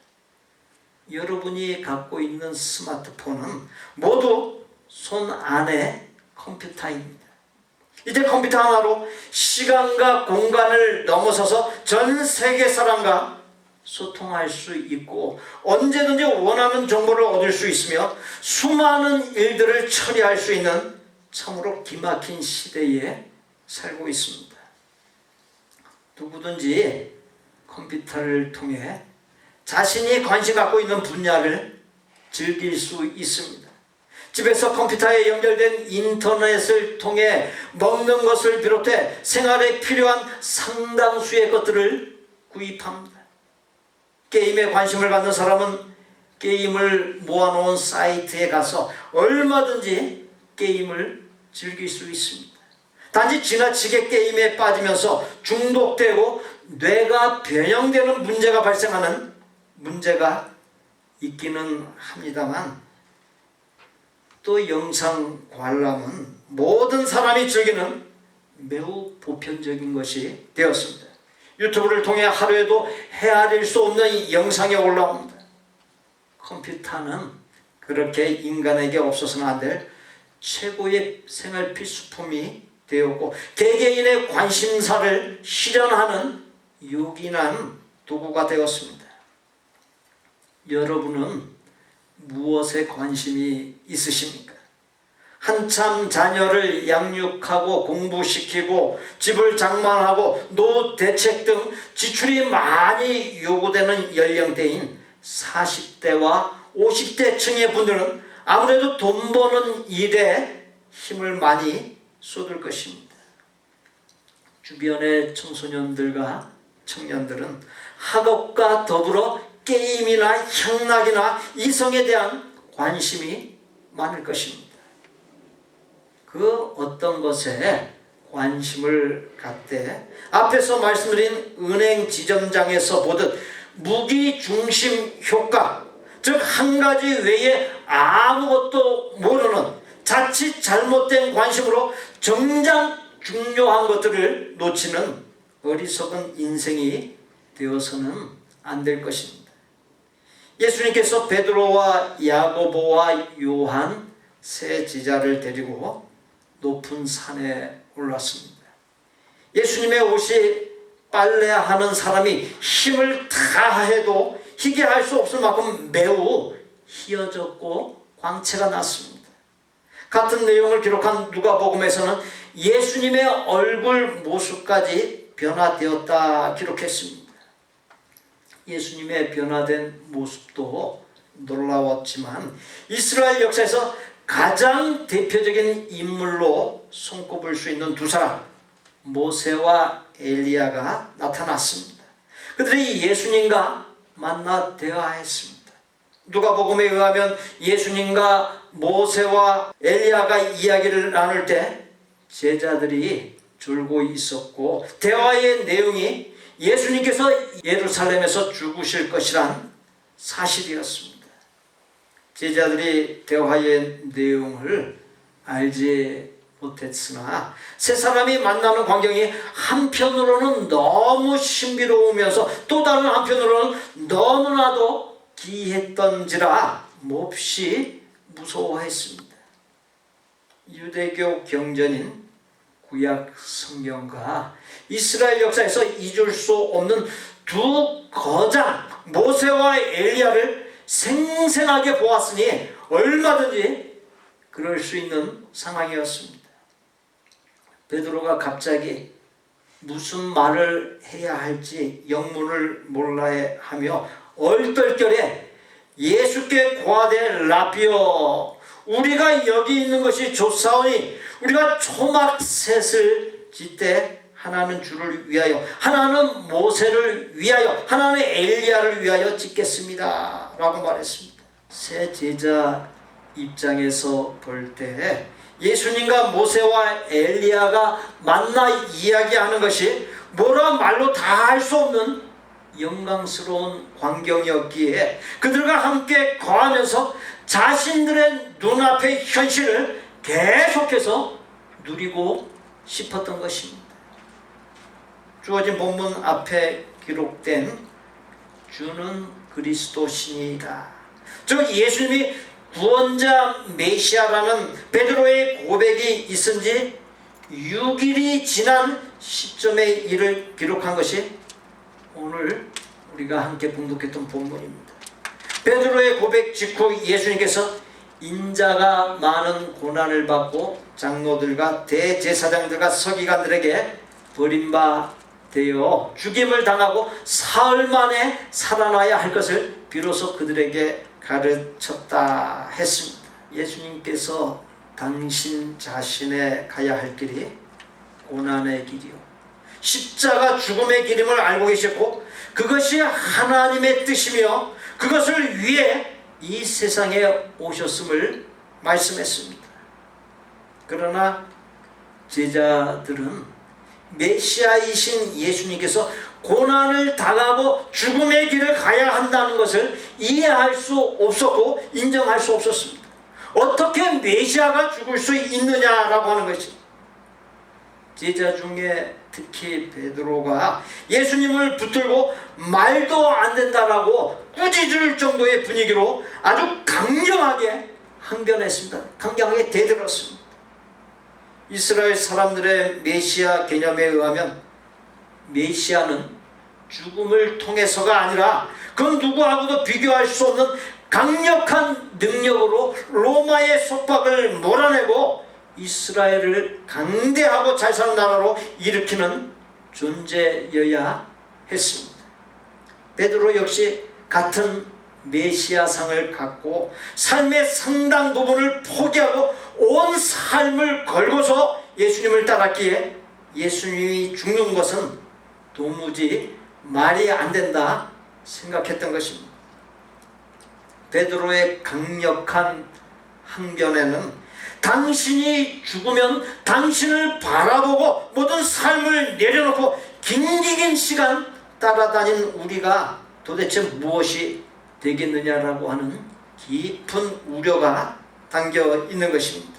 여러분이 갖고 있는 스마트폰은 모두 손 안의 컴퓨터입니다. 이제 컴퓨터 하나로 시간과 공간을 넘어서서 전 세계 사람과 소통할 수 있고 언제든지 원하는 정보를 얻을 수 있으며 수많은 일들을 처리할 수 있는 참으로 기막힌 시대에 살고 있습니다. 누구든지 컴퓨터를 통해 자신이 관심 갖고 있는 분야를 즐길 수 있습니다. 집에서 컴퓨터에 연결된 인터넷을 통해 먹는 것을 비롯해 생활에 필요한 상당수의 것들을 구입합니다. 게임에 관심을 갖는 사람은 게임을 모아놓은 사이트에 가서 얼마든지 게임을 즐길 수 있습니다. 단지 지나치게 게임에 빠지면서 중독되고 뇌가 변형되는 문제가 발생하는 문제가 있기는 합니다만 또 영상 관람은 모든 사람이 즐기는 매우 보편적인 것이 되었습니다. 유튜브를 통해 하루에도 헤아릴 수 없는 영상이 올라옵니다. 컴퓨터는 그렇게 인간에게 없어서는 안 될 최고의 생활 필수품이 되었고 개개인의 관심사를 실현하는 요긴한 도구가 되었습니다. 여러분은 무엇에 관심이 있으십니까? 한참 자녀를 양육하고 공부시키고 집을 장만하고 노후 대책 등 지출이 많이 요구되는 연령대인 40대와 50대 층의 분들은 아무래도 돈 버는 일에 힘을 많이 쏟을 것입니다. 주변의 청소년들과 청년들은 학업과 더불어 게임이나 향락이나 이성에 대한 관심이 많을 것입니다. 그 어떤 것에 관심을 갖되 앞에서 말씀드린 은행 지점장에서 보듯 무기중심 효과, 즉 한 가지 외에 아무것도 모르는 자칫 잘못된 관심으로 정작 중요한 것들을 놓치는 어리석은 인생이 되어서는 안 될 것입니다. 예수님께서 베드로와 야고보와 요한 세 제자를 데리고 높은 산에 올랐습니다. 예수님의 옷이 빨래하는 사람이 힘을 다해도 희게 할 수 없을 만큼 매우 희어졌고 광채가 났습니다. 같은 내용을 기록한 누가복음에서는 예수님의 얼굴 모습까지 변화되었다 기록했습니다. 예수님의 변화된 모습도 놀라웠지만 이스라엘 역사에서 가장 대표적인 인물로 손꼽을 수 있는 두 사람, 모세와 엘리야가 나타났습니다. 그들이 예수님과 만나 대화했습니다. 누가복음에 의하면 예수님과 모세와 엘리야가 이야기를 나눌 때 제자들이 졸고 있었고 대화의 내용이 예수님께서 예루살렘에서 죽으실 것이란 사실이었습니다. 제자들이 대화의 내용을 알지 못했으나 세 사람이 만나는 광경이 한편으로는 너무 신비로우면서 또 다른 한편으로는 너무나도 기이했던지라 몹시 무서워했습니다. 유대교 경전인 구약 성경과 이스라엘 역사에서 잊을 수 없는 두 거장 모세와 엘리야를 생생하게 보았으니 얼마든지 그럴 수 있는 상황이었습니다. 베드로가 갑자기 무슨 말을 해야 할지 영문을 몰라야 하며 얼떨결에 예수께 고하되 라비어 우리가 여기 있는 것이 좋사오니 우리가 초막셋을 짓되 하나는 주를 위하여 하나는 모세를 위하여 하나는 엘리야를 위하여 짓겠습니다 라고 말했습니다. 새 제자 입장에서 볼 때 예수님과 모세와 엘리야가 만나 이야기하는 것이 뭐라 말로 다 할 수 없는 영광스러운 광경이었기에 그들과 함께 거하면서 자신들의 눈앞의 현실을 계속해서 누리고 싶었던 것입니다. 주어진 본문 앞에 기록된 주는 그리스도시니이다. 즉 예수님이 구원자 메시아라는 베드로의 고백이 있은 지 6일이 지난 시점에 이를 기록한 것이 오늘 우리가 함께 봉독했던 본문입니다. 베드로의 고백 직후 예수님께서 인자가 많은 고난을 받고 장로들과 대제사장들과 서기관들에게 버림받아 죽임을 당하고 사흘 만에 살아나야 할 것을 비로소 그들에게 가르쳤다 했습니다. 예수님께서 당신 자신의 가야 할 길이 고난의 길이요 십자가 죽음의 길임을 알고 계셨고 그것이 하나님의 뜻이며 그것을 위해 이 세상에 오셨음을 말씀했습니다. 그러나 제자들은 메시아이신 예수님께서 고난을 당하고 죽음의 길을 가야 한다는 것을 이해할 수 없었고 인정할 수 없었습니다. 어떻게 메시아가 죽을 수 있느냐라고 하는 것이 제자 중에 특히 베드로가 예수님을 붙들고 말도 안 된다라고 꾸짖을 정도의 분위기로 아주 강경하게 항변했습니다. 강경하게 대들었습니다. 이스라엘 사람들의 메시아 개념에 의하면 메시아는 죽음을 통해서가 아니라 그 누구하고도 비교할 수 없는 강력한 능력으로 로마의 속박을 몰아내고 이스라엘을 강대하고 잘 사는 나라로 일으키는 존재여야 했습니다. 베드로 역시 같은 메시아상을 갖고 삶의 상당 부분을 포기하고 온 삶을 걸고서 예수님을 따랐기에 예수님이 죽는 것은 도무지 말이 안 된다 생각했던 것입니다. 베드로의 강력한 항변에는 당신이 죽으면 당신을 바라보고 모든 삶을 내려놓고 긴 시간 따라다닌 우리가 도대체 무엇이 되겠느냐라고 하는 깊은 우려가 담겨 있는 것입니다.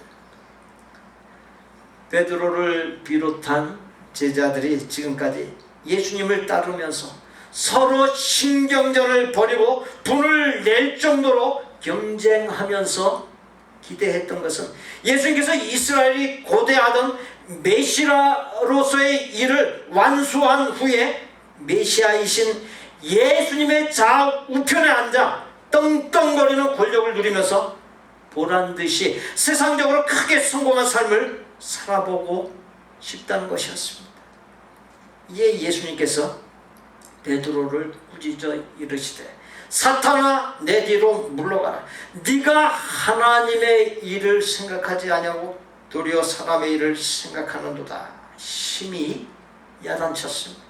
베드로를 비롯한 제자들이 지금까지 예수님을 따르면서 서로 신경전을 벌이고 분을 낼 정도로 경쟁하면서 기대했던 것은 예수님께서 이스라엘이 고대하던 메시아로서의 일을 완수한 후에 메시아이신 예수님의 좌우편에 앉아 떵떵거리는 권력을 누리면서 보란듯이 세상적으로 크게 성공한 삶을 살아보고 싶다는 것이었습니다. 이에 예수님께서 베드로를 꾸짖어 이르시되 사탄아 내 뒤로 물러가라. 네가 하나님의 일을 생각하지 아니하고 도리어 사람의 일을 생각하는도다. 심히 야단쳤습니다.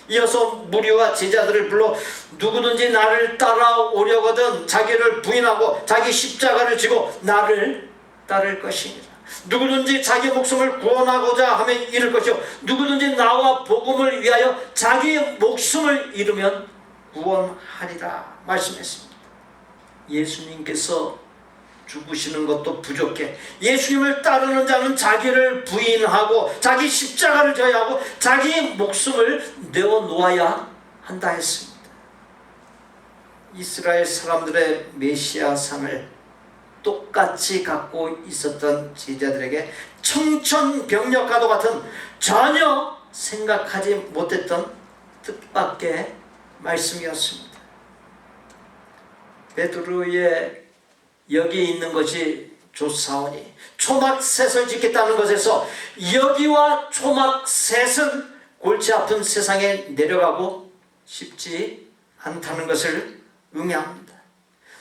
이어서 무리와 제자들을 불러 누구든지 나를 따라오려거든 자기를 부인하고 자기 십자가를 지고 나를 따를 것이니라. 누구든지 자기 목숨을 구원하고자 하면 잃을 것이요 누구든지 나와 복음을 위하여 자기 목숨을 잃으면 구원하리라 말씀했습니다. 예수님께서 죽으시는 것도 부족해 예수님을 따르는 자는 자기를 부인하고 자기 십자가를 져야 하고 자기 목숨을 내어놓아야 한다 했습니다. 이스라엘 사람들의 메시아상을 똑같이 갖고 있었던 제자들에게 청천벽력과도 같은 전혀 생각하지 못했던 뜻밖의 말씀이었습니다. 베드로의 여기 있는 것이 조사오니 초막셋을 짓겠다는 것에서 여기와 초막셋은 골치 아픈 세상에 내려가고 싶지 않다는 것을 의미합니다.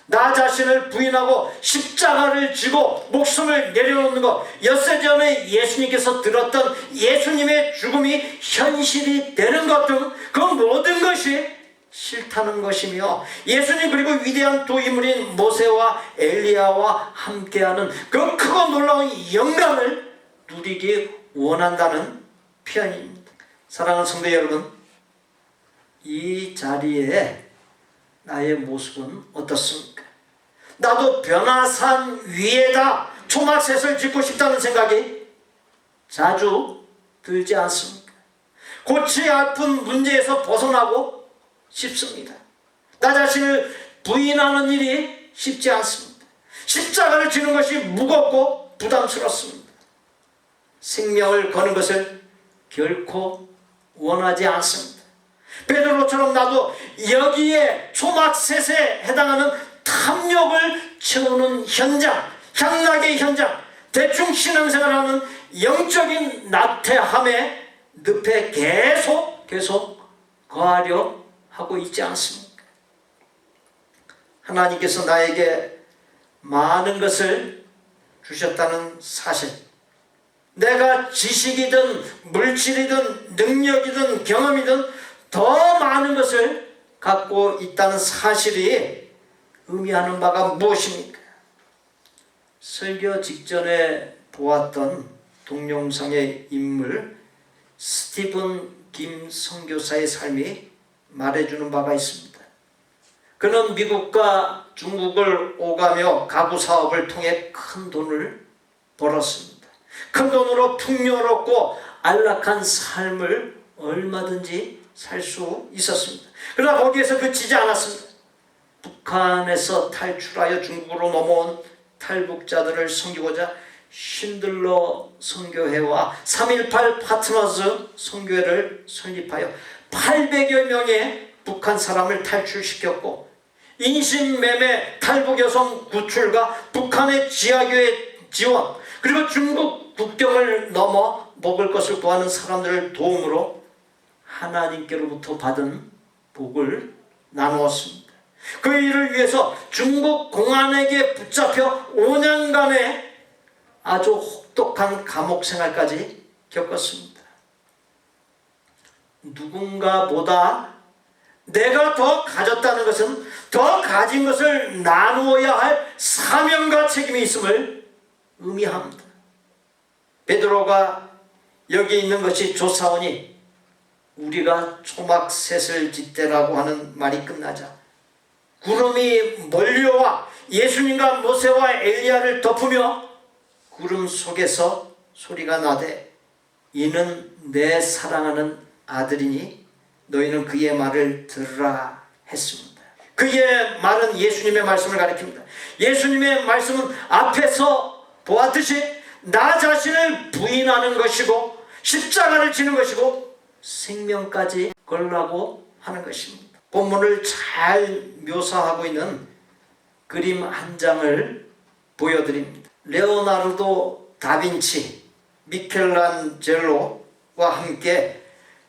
나 자신을 부인하고 십자가를 지고 목숨을 내려놓는 것, 엿새 전에 예수님께서 들었던 예수님의 죽음이 현실이 되는 것 등 그 모든 것이 싫다는 것이며, 예수님 그리고 위대한 두 인물인 모세와 엘리야와 함께하는 그 크고 놀라운 영광을 누리기 원한다는 표현입니다. 사랑하는 성도 여러분, 이 자리에 나의 모습은 어떻습니까? 나도 변화산 위에다 초막셋을 짓고 싶다는 생각이 자주 들지 않습니까? 골치 아픈 문제에서 벗어나고 싶습니다. 나 자신을 부인하는 일이 쉽지 않습니다. 십자가를 지는 것이 무겁고 부담스럽습니다. 생명을 거는 것을 결코 원하지 않습니다. 베드로처럼 나도 여기에 초막셋에 해당하는 탐욕을 채우는 현장, 향락의 현장, 대충 신앙생활하는 영적인 나태함에 늪에 계속 거하려 하고 있지 않습니까? 하나님께서 나에게 많은 것을 주셨다는 사실, 내가 지식이든 물질이든 능력이든 경험이든 더 많은 것을 갖고 있다는 사실이 의미하는 바가 무엇입니까? 설교 직전에 보았던 동영상의 인물 스티븐 김 선교사의 삶이 말해주는 바가 있습니다. 그는 미국과 중국을 오가며 가구 사업을 통해 큰 돈을 벌었습니다. 큰 돈으로 풍요롭고 안락한 삶을 얼마든지 살 수 있었습니다. 그러나 거기에서 그치지 않았습니다. 북한에서 탈출하여 중국으로 넘어온 탈북자들을 섬기고자 쉰들러 선교회와 3.18 파트너즈 선교회를 설립하여 800여 명의 북한 사람을 탈출시켰고, 인신매매 탈북 여성 구출과 북한의 지하교회 지원, 그리고 중국 국경을 넘어 먹을 것을 구하는 사람들을 도움으로 하나님께로부터 받은 복을 나누었습니다. 그 일을 위해서 중국 공안에게 붙잡혀 5년간의 아주 혹독한 감옥 생활까지 겪었습니다. 누군가보다 내가 더 가졌다는 것은 더 가진 것을 나누어야 할 사명과 책임이 있음을 의미합니다. 베드로가 여기 있는 것이 조사오니 우리가 초막셋을 짓대라고 하는 말이 끝나자 구름이 몰려와 예수님과 모세와 엘리야를 덮으며 구름 속에서 소리가 나되 이는 내 사랑하는 아들이니 너희는 그의 말을 들으라 했습니다. 그의 말은 예수님의 말씀을 가리킵니다. 예수님의 말씀은 앞에서 보았듯이 나 자신을 부인하는 것이고 십자가를 지는 것이고 생명까지 걸라고 하는 것입니다. 본문을 잘 묘사하고 있는 그림 한 장을 보여드립니다. 레오나르도 다빈치, 미켈란젤로와 함께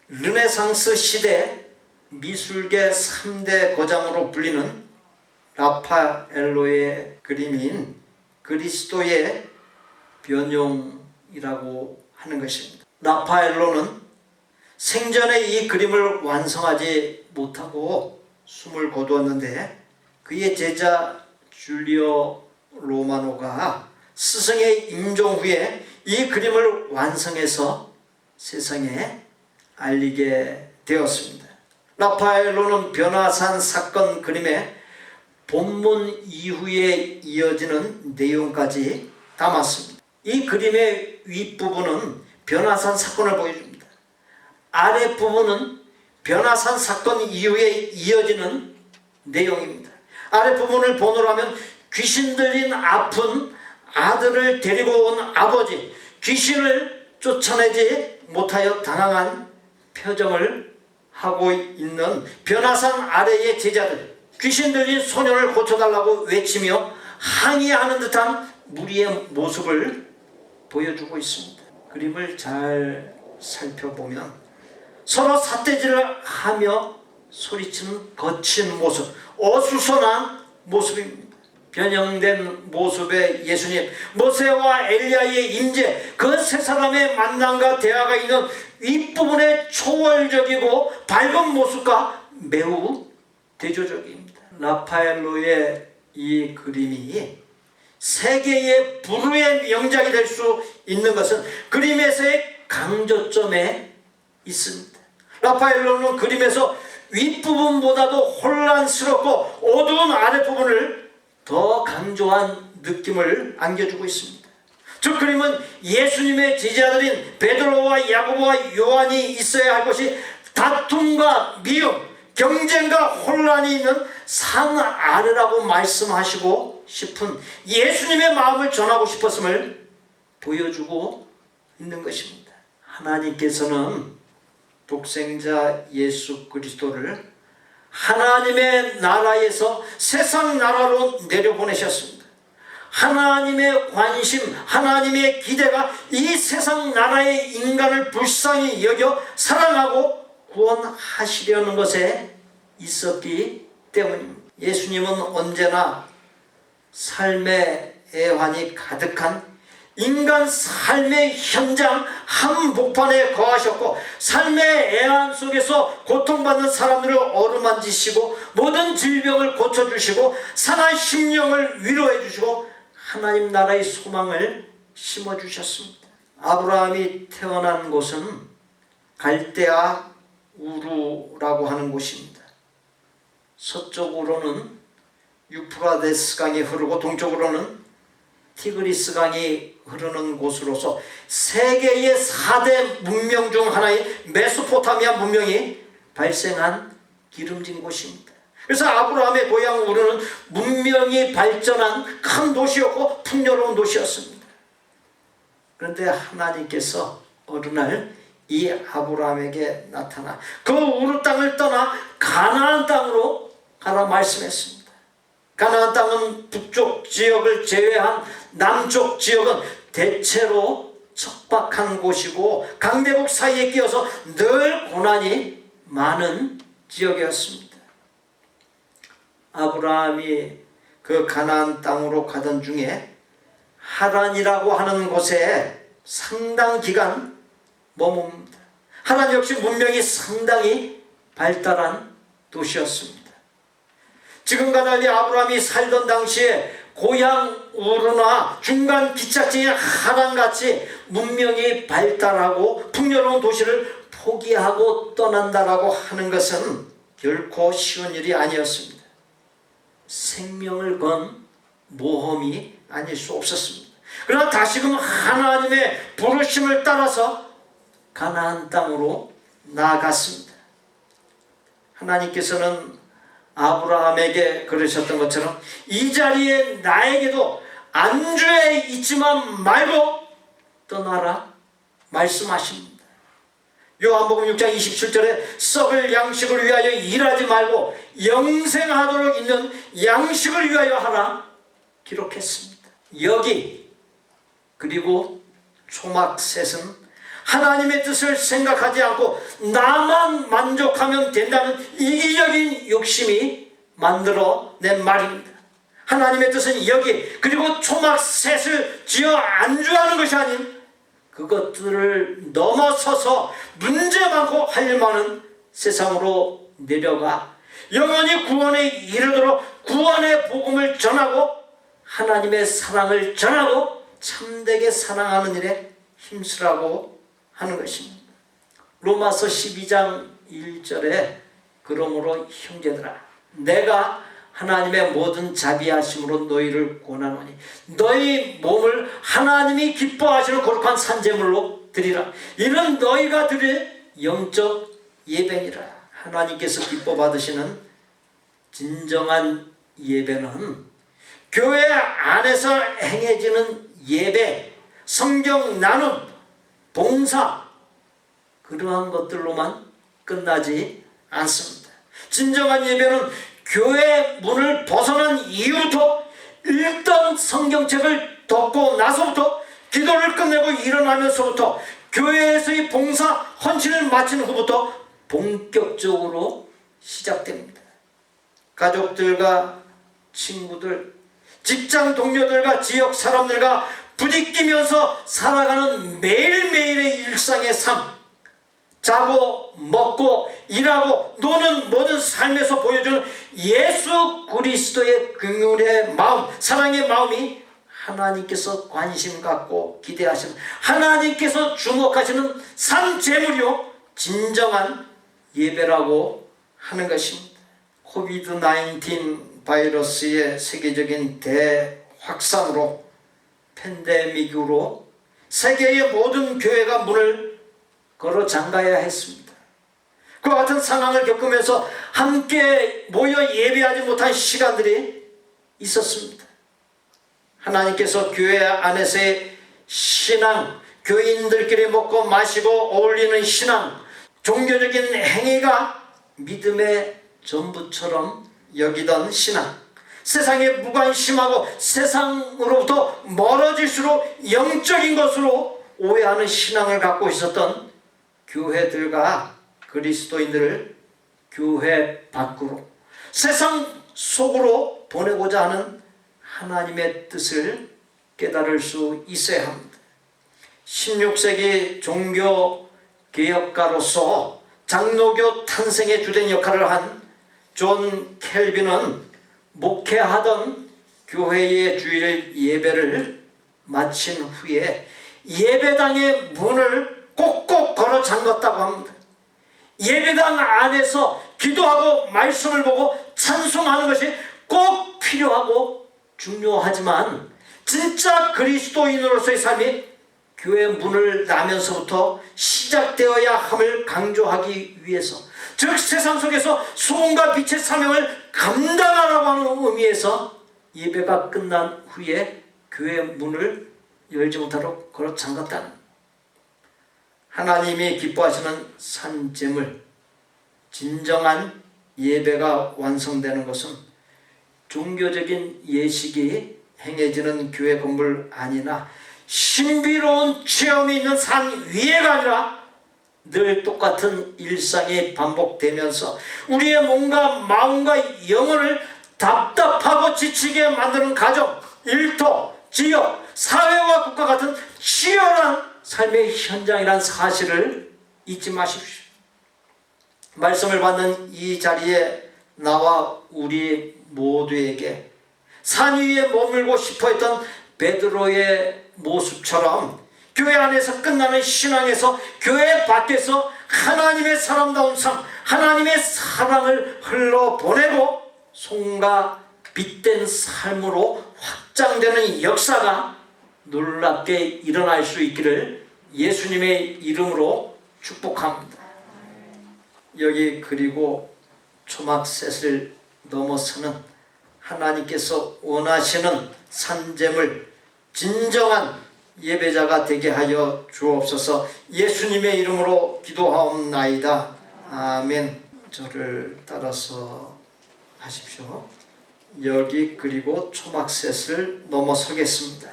르네상스 시대 미술계 3대 거장으로 불리는 라파엘로의 그림인 그리스도의 변용이라고 하는 것입니다. 라파엘로는 생전에 이 그림을 완성하지 못하고 숨을 거두었는데 그의 제자 줄리오 로마노가 스승의 임종 후에 이 그림을 완성해서 세상에 알리게 되었습니다. 라파엘로는 변화산 사건 그림의 본문 이후에 이어지는 내용까지 담았습니다. 이 그림의 윗부분은 변화산 사건을 보여줍니다. 아랫부분은 변화산 사건 이후에 이어지는 내용입니다. 아랫부분을 본으로 하면 귀신 들린 아픈 아들을 데리고 온 아버지, 귀신을 쫓아내지 못하여 당황한 표정을 하고 있는 변화산 아래의 제자들, 귀신 들린 소년을 고쳐달라고 외치며 항의하는 듯한 무리의 모습을 보여주고 있습니다. 그림을 잘 살펴보면 서로 삿대질을 하며 소리치는 거친 모습, 어수선한 모습입니다. 변형된 모습의 예수님, 모세와 엘리야의 임재, 그 세 사람의 만남과 대화가 있는 윗부분의 초월적이고 밝은 모습과 매우 대조적입니다. 라파엘로의 이 그림이 세계의 불후의 명작이 될 수 있는 것은 그림에서의 강조점에 있습니다. 라파엘로는 그림에서 윗부분보다도 혼란스럽고 어두운 아랫부분을 더 강조한 느낌을 안겨주고 있습니다. 저 그림은 예수님의 제자들인 베드로와 야고보와 요한이 있어야 할 것이 다툼과 미움, 경쟁과 혼란이 있는 산 아래라고 말씀하시고 싶은 예수님의 마음을 전하고 싶었음을 보여주고 있는 것입니다. 하나님께서는 독생자 예수 그리스도를 하나님의 나라에서 세상 나라로 내려보내셨습니다. 하나님의 관심, 하나님의 기대가 이 세상 나라의 인간을 불쌍히 여겨 사랑하고 구원하시려는 것에 있었기 때문입니다. 예수님은 언제나 삶의 애환이 가득한 인간 삶의 현장 한복판에 거하셨고, 삶의 애환 속에서 고통받는 사람들을 어루만지시고 모든 질병을 고쳐주시고 상한 심령을 위로해 주시고 하나님 나라의 소망을 심어주셨습니다. 아브라함이 태어난 곳은 갈대아 우루라고 하는 곳입니다. 서쪽으로는 유프라데스 강이 흐르고 동쪽으로는 티그리스 강이 흐르는 곳으로서 세계의 4대 문명 중 하나인 메소포타미아 문명이 발생한 기름진 곳입니다. 그래서 아브라함의 고향 우르는 문명이 발전한 큰 도시였고 풍요로운 도시였습니다. 그런데 하나님께서 어느 날 이 아브라함에게 나타나 그 우르 땅을 떠나 가나안 땅으로 가라 말씀했습니다. 가나안 땅은 북쪽 지역을 제외한 남쪽 지역은 대체로 척박한 곳이고 강대국 사이에 끼어서 늘 고난이 많은 지역이었습니다. 아브라함이 그 가나안 땅으로 가던 중에 하란이라고 하는 곳에 상당 기간 머뭅니다. 하란 역시 문명이 상당히 발달한 도시였습니다. 지금과 달리 아브라함이 살던 당시에 고향 우르나 중간 기착지인 하란같이 문명이 발달하고 풍요로운 도시를 포기하고 떠난다라고 하는 것은 결코 쉬운 일이 아니었습니다. 생명을 건 모험이 아닐 수 없었습니다. 그러나 다시금 하나님의 부르심을 따라서 가나안 땅으로 나아갔습니다. 하나님께서는 아브라함에게 그러셨던 것처럼 이 자리에 나에게도 안주해 있지만 말고 떠나라 말씀하십니다. 요한복음 6장 27절에 썩을 양식을 위하여 일하지 말고 영생하도록 있는 양식을 위하여 하라 기록했습니다. 여기 그리고 초막셋은 하나님의 뜻을 생각하지 않고 나만 만족하면 된다는 이기적인 욕심이 만들어낸 말입니다. 하나님의 뜻은 여기 그리고 초막셋을 지어 안주하는 것이 아닌 그것들을 넘어서서 문제 많고 할 일 많은 세상으로 내려가 영원히 구원에 이르도록 구원의 복음을 전하고 하나님의 사랑을 전하고 참되게 사랑하는 일에 힘쓰라고 하는 것입니다. 로마서 12장 1절에 그러므로 형제들아 내가 하나님의 모든 자비하심으로 너희를 권하노니 너희 몸을 하나님이 기뻐하시는 거룩한 산제물로 드리라. 이는 너희가 드릴 영적 예배니라. 하나님께서 기뻐 받으시는 진정한 예배는 교회 안에서 행해지는 예배, 성경 나눔, 봉사, 그러한 것들로만 끝나지 않습니다. 진정한 예배는 교회 문을 벗어난 이후부터 읽던 성경책을 덮고 나서부터 기도를 끝내고 일어나면서부터 교회에서의 봉사, 헌신을 마친 후부터 본격적으로 시작됩니다. 가족들과 친구들, 직장 동료들과 지역 사람들과 부딪히면서 살아가는 매일매일의 일상의 삶, 자고 먹고 일하고 노는 모든 삶에서 보여주는 예수 그리스도의 긍휼의 마음, 사랑의 마음이 하나님께서 관심 갖고 기대하시는, 하나님께서 주목하시는 산 제물이요 진정한 예배라고 하는 것입니다. 코비드-19 바이러스의 세계적인 대확산으로, 팬데믹으로 세계의 모든 교회가 문을 걸어 잠가야 했습니다. 그와 같은 상황을 겪으면서 함께 모여 예배하지 못한 시간들이 있었습니다. 하나님께서 교회 안에서의 신앙, 교인들끼리 먹고 마시고 어울리는 신앙, 종교적인 행위가 믿음의 전부처럼 여기던 신앙, 세상에 무관심하고 세상으로부터 멀어질수록 영적인 것으로 오해하는 신앙을 갖고 있었던 교회들과 그리스도인들을 교회 밖으로, 세상 속으로 보내고자 하는 하나님의 뜻을 깨달을 수 있어야 합니다. 16세기 종교개혁가로서 장로교 탄생의 주된 역할을 한 존 켈빈은 목회하던 교회의 주일 예배를 마친 후에 예배당의 문을 꼭꼭 걸어 잠갔다고 합니다. 예배당 안에서 기도하고 말씀을 보고 찬송하는 것이 꼭 필요하고 중요하지만 진짜 그리스도인으로서의 삶이 교회 문을 나면서부터 시작되어야 함을 강조하기 위해서, 즉 세상 속에서 소금과 빛의 사명을 감당하라고 하는 의미에서 예배가 끝난 후에 교회 문을 열지 못하도록 걸어 잠갔다는, 하나님이 기뻐하시는 산제물, 진정한 예배가 완성되는 것은 종교적인 예식이 행해지는 교회 건물 아니나 신비로운 체험이 있는 산 위에가 아니라 늘 똑같은 일상이 반복되면서 우리의 몸과 마음과 영혼을 답답하고 지치게 만드는 가정, 일터, 지역, 사회와 국가 같은 치열한 삶의 현장이란 사실을 잊지 마십시오. 말씀을 받는 이 자리에 나와 우리 모두에게 산 위에 머물고 싶어했던 베드로의 모습처럼 교회 안에서 끝나는 신앙에서 교회 밖에서 하나님의 사람다운 삶, 하나님의 사랑을 흘러보내고 손과 빛된 삶으로 확장되는 역사가 놀랍게 일어날 수 있기를 예수님의 이름으로 축복합니다. 여기 그리고 초막셋을 넘어서는 하나님께서 원하시는 산제물, 진정한 예배자가 되게 하여 주옵소서. 예수님의 이름으로 기도하옵나이다. 아멘. 저를 따라서 하십시오. 여기 그리고 초막셋을 넘어서겠습니다.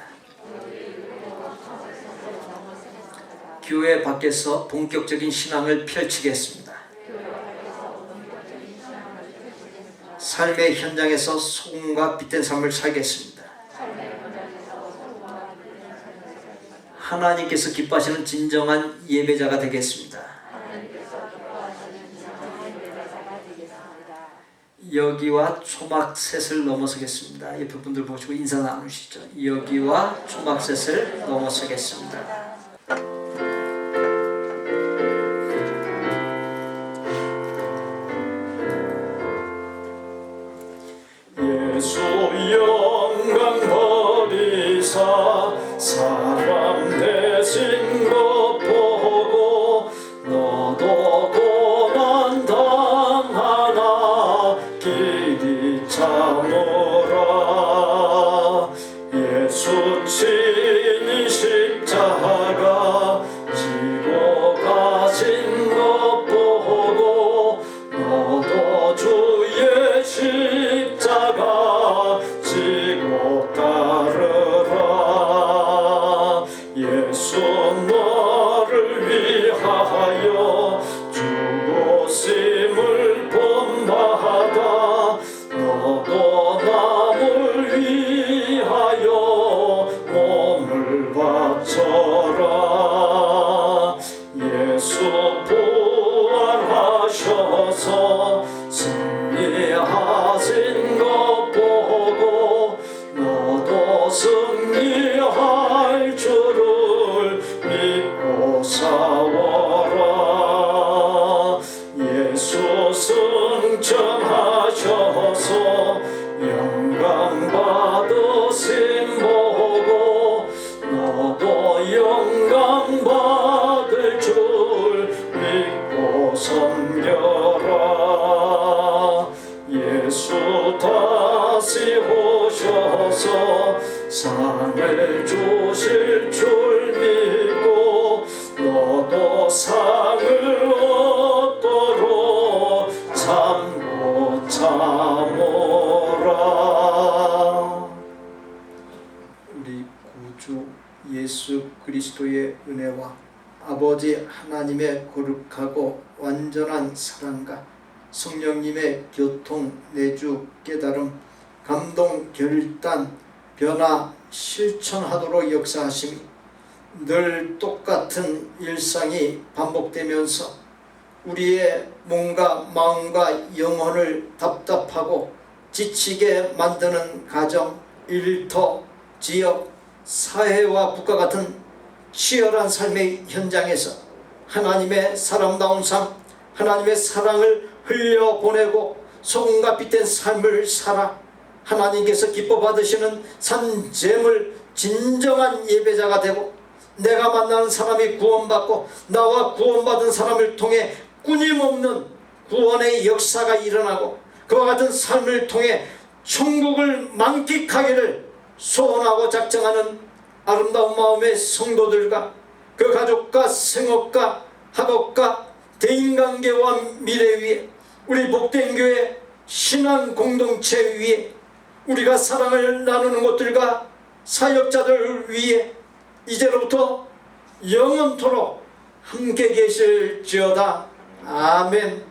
교회 밖에서 본격적인 신앙을 펼치겠습니다. 삶의 현장에서 소금과 빛된 삶을 살겠습니다. 하나님께서 기뻐하시는 진정한 예배자가 되겠습니다. 여기와 초막셋을 넘어서겠습니다. 옆에 분들 보시고 인사 나누시죠. 여기와 초막셋을 넘어서겠습니다. 예수 영광 버리사 사람 되신 것 보고 너도 고난 당하나 길이 참으라. 하셔서 승리하신 것 보고 너도 승리할 줄을 믿고 싸워라. 예수 승천하셔서 영광 받으심 보고 너도 영광 받을 줄 믿고 섬겨라. 예수 다시 오셔서 상을 주실 줄 믿고 너도 상을 얻도록 참고 참으라. 우리 구주 예수 그리스도의 은혜와 아버지 하나님의 거룩하고 완전한 사랑과 성령님의 교통, 내주, 깨달음, 감동, 결단, 변화, 실천하도록 역사하심이 늘 똑같은 일상이 반복되면서 우리의 몸과 마음과 영혼을 답답하고 지치게 만드는 가정, 일터, 지역, 사회와 국가 같은 치열한 삶의 현장에서 하나님의 사람다운 삶, 하나님의 사랑을 흘려보내고 소금과 빛된 삶을 살아 하나님께서 기뻐 받으시는 산재물 진정한 예배자가 되고 내가 만나는 사람이 구원받고 나와 구원받은 사람을 통해 끊임없는 구원의 역사가 일어나고 그와 같은 삶을 통해 천국을 만끽하기를 소원하고 작정하는 아름다운 마음의 성도들과 그 가족과 생업과 학업과 대인관계와 미래 위에 우리 복된 교회 신앙 공동체 위에 우리가 사랑을 나누는 것들과 사역자들 위에 이제로부터 영원토록 함께 계실지어다. 아멘.